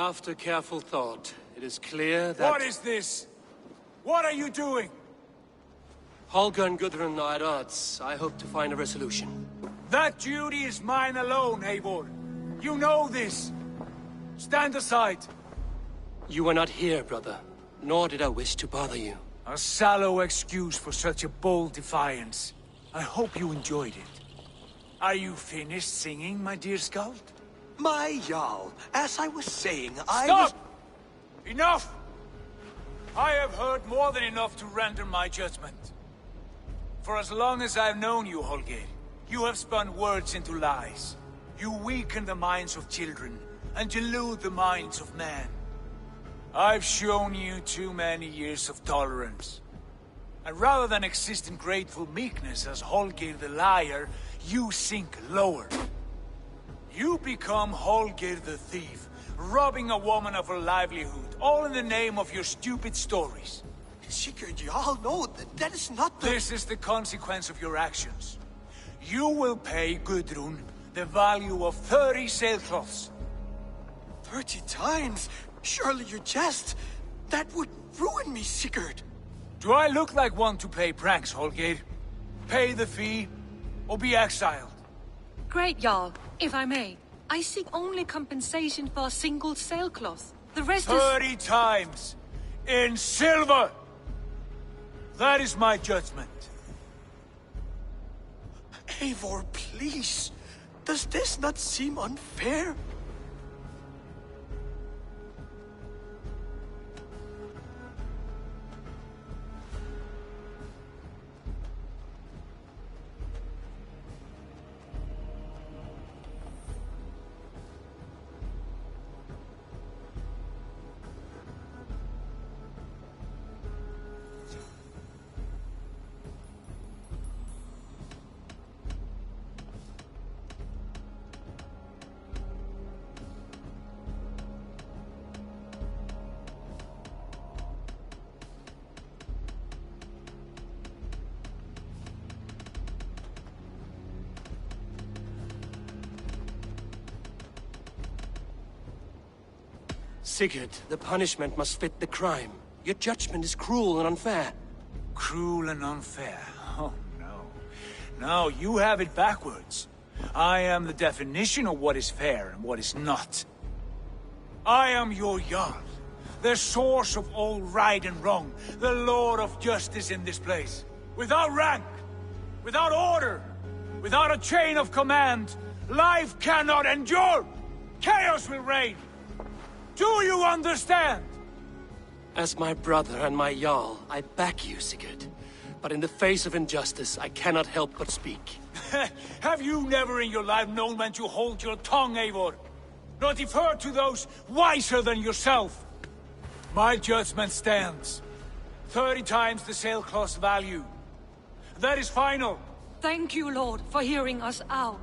Speaker 1: After careful thought, it is clear that...
Speaker 17: What is this? What are you doing?
Speaker 1: Holger and Gudrun are at odds. I hope to find a resolution.
Speaker 17: That duty is mine alone, Eivor. You know this. Stand aside.
Speaker 1: You were not here, brother. Nor did I wish to bother you.
Speaker 17: A sallow excuse for such a bold defiance. I hope you enjoyed it. Are you finished singing, my dear Skald?
Speaker 11: My Jarl, as I was saying,
Speaker 17: Stop! Enough! I have heard more than enough to render my judgment. For as long as I've known you, Holger, you have spun words into lies. You weaken the minds of children, and delude the minds of men. I've shown you too many years of tolerance. And rather than exist in grateful meekness as Holger the liar, you sink lower. You become Holger the thief, robbing a woman of her livelihood, all in the name of your stupid stories.
Speaker 11: Sigurd, Jarl, no, that is not the...
Speaker 17: This is the consequence of your actions. You will pay Gudrun the value of 30 sailcloths.
Speaker 11: 30 times? Surely you jest. That would ruin me, Sigurd.
Speaker 17: Do I look like one to play pranks, Holger? Pay the fee, or be exiled.
Speaker 8: Great, Jarl. If I may, I seek only compensation for a single sailcloth. The rest
Speaker 17: 30 times! In silver! That is my judgment.
Speaker 11: Eivor, please. Does this not seem unfair?
Speaker 1: Sigurd, the punishment must fit the crime. Your judgment is cruel and unfair.
Speaker 17: Cruel and unfair? Oh, no. No, you have it backwards. I am the definition of what is fair and what is not. I am your Jarl, the source of all right and wrong, the Lord of justice in this place. Without rank, without order, without a chain of command, life cannot endure! Chaos will reign! Do you understand?
Speaker 1: As my brother and my Jarl, I back you, Sigurd. But in the face of injustice, I cannot help but speak.
Speaker 17: Have you never in your life known when to hold your tongue, Eivor? Not defer to those wiser than yourself? My judgment stands. 30 times the sailcloth's value. That is final.
Speaker 8: Thank you, Lord, for hearing us out.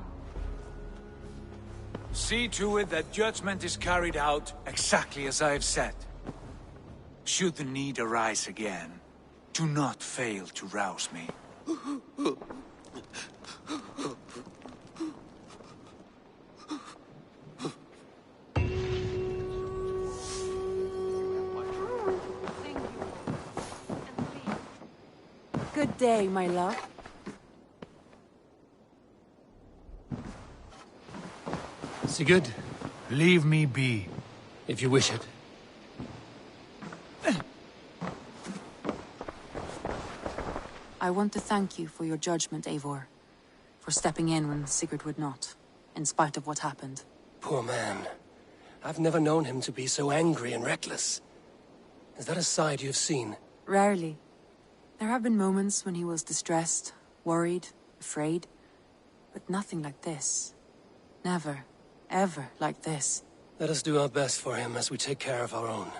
Speaker 17: See to it that judgment is carried out exactly as I have said. Should the need arise again, do not fail to rouse me.
Speaker 22: Good day, my love.
Speaker 1: Sigurd?
Speaker 17: Leave me be.
Speaker 1: If you wish it.
Speaker 22: I want to thank you for your judgment, Eivor. For stepping in when Sigurd would not, in spite of what happened.
Speaker 1: Poor man. I've never known him to be so angry and reckless. Is that a side you've seen?
Speaker 22: Rarely. There have been moments when he was distressed, worried, afraid, but nothing like this. Never, ever like this.
Speaker 1: Let us do our best for him as we take care of our own.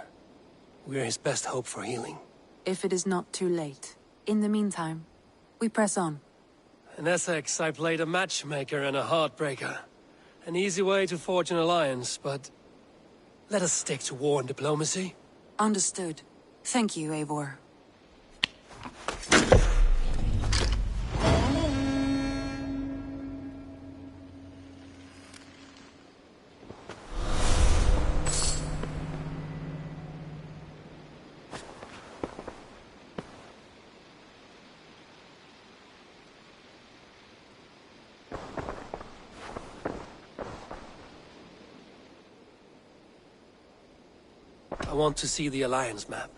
Speaker 1: We're his best hope for healing.
Speaker 22: If it is not too late. In the meantime, we press on.
Speaker 1: In Essex, I played a matchmaker and a heartbreaker. An easy way to forge an alliance, but... let us stick to war and diplomacy.
Speaker 22: Understood. Thank you, Eivor.
Speaker 1: I want to see the Alliance map.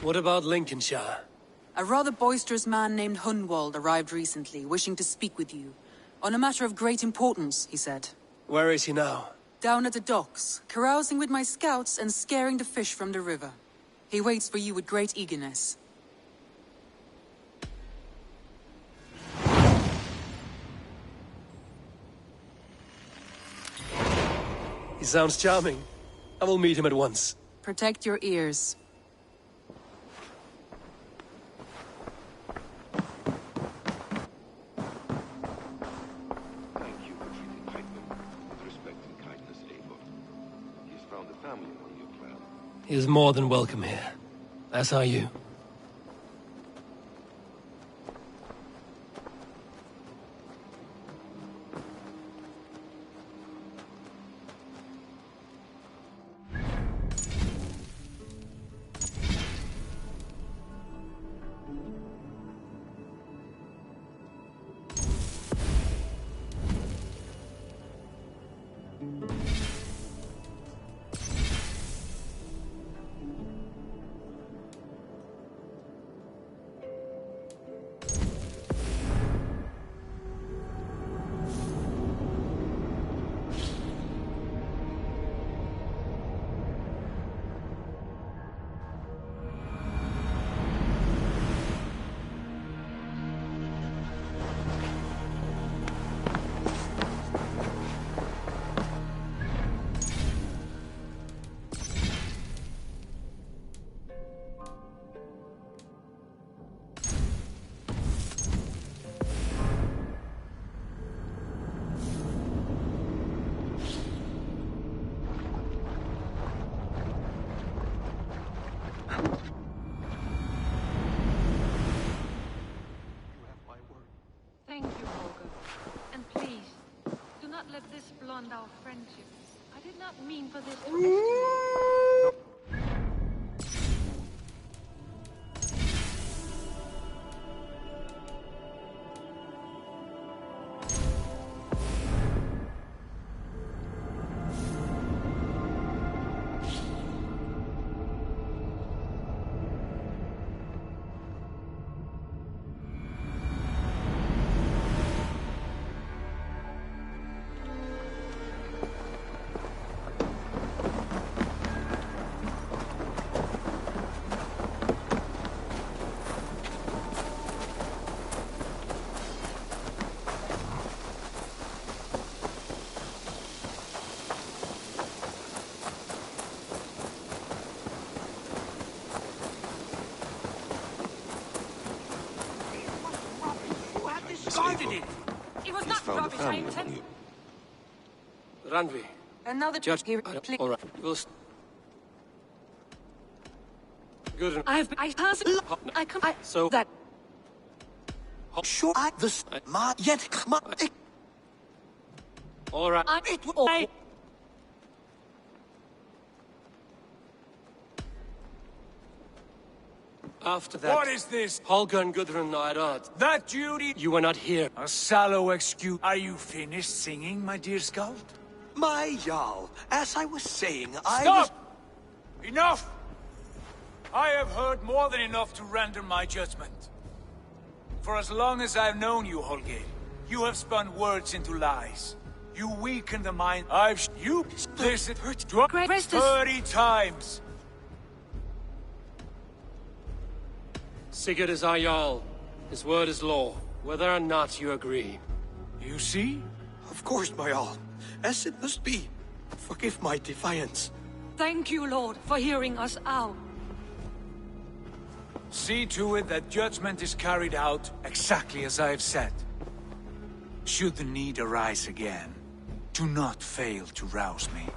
Speaker 1: What about Lincolnshire?
Speaker 22: A rather boisterous man named Hunwald arrived recently, wishing to speak with you. On a matter of great importance, he said.
Speaker 1: Where is he now?
Speaker 22: Down at the docks, carousing with my scouts and scaring the fish from the river. He waits for you with great eagerness.
Speaker 1: He sounds charming. I will meet him at once.
Speaker 22: Protect your ears.
Speaker 1: He is more than welcome here. As are you.
Speaker 8: Thank you, Holger. And please, do not let this blunt our friendship. I did not mean for this to escalate. It was not rubbish, I intend...
Speaker 1: Randvi.
Speaker 22: Another
Speaker 1: Judge,
Speaker 22: here.
Speaker 1: all right. We'll good.
Speaker 8: I personally... I come...
Speaker 1: So...
Speaker 8: that...
Speaker 18: Sure, yet,
Speaker 1: all right. After that...
Speaker 17: What is this?
Speaker 1: Holger and Gudrun are at odds.
Speaker 17: That duty?
Speaker 1: You were not here.
Speaker 17: A sallow excuse. Are you finished singing, my dear Skald?
Speaker 14: My Jarl, as I was saying,
Speaker 17: Stop! Enough! I have heard more than enough to render my judgment. For as long as I've known you, Holger, you have spun words into lies. You weaken the mind. You listen 30 times.
Speaker 1: Sigurd is our Jarl. His word is law, whether or not you agree.
Speaker 17: You see?
Speaker 14: Of course, my Jarl. As it must be. Forgive my defiance.
Speaker 8: Thank you, Lord, for hearing us out.
Speaker 17: See to it that judgment is carried out exactly as I have said. Should the need arise again, do not fail to rouse me.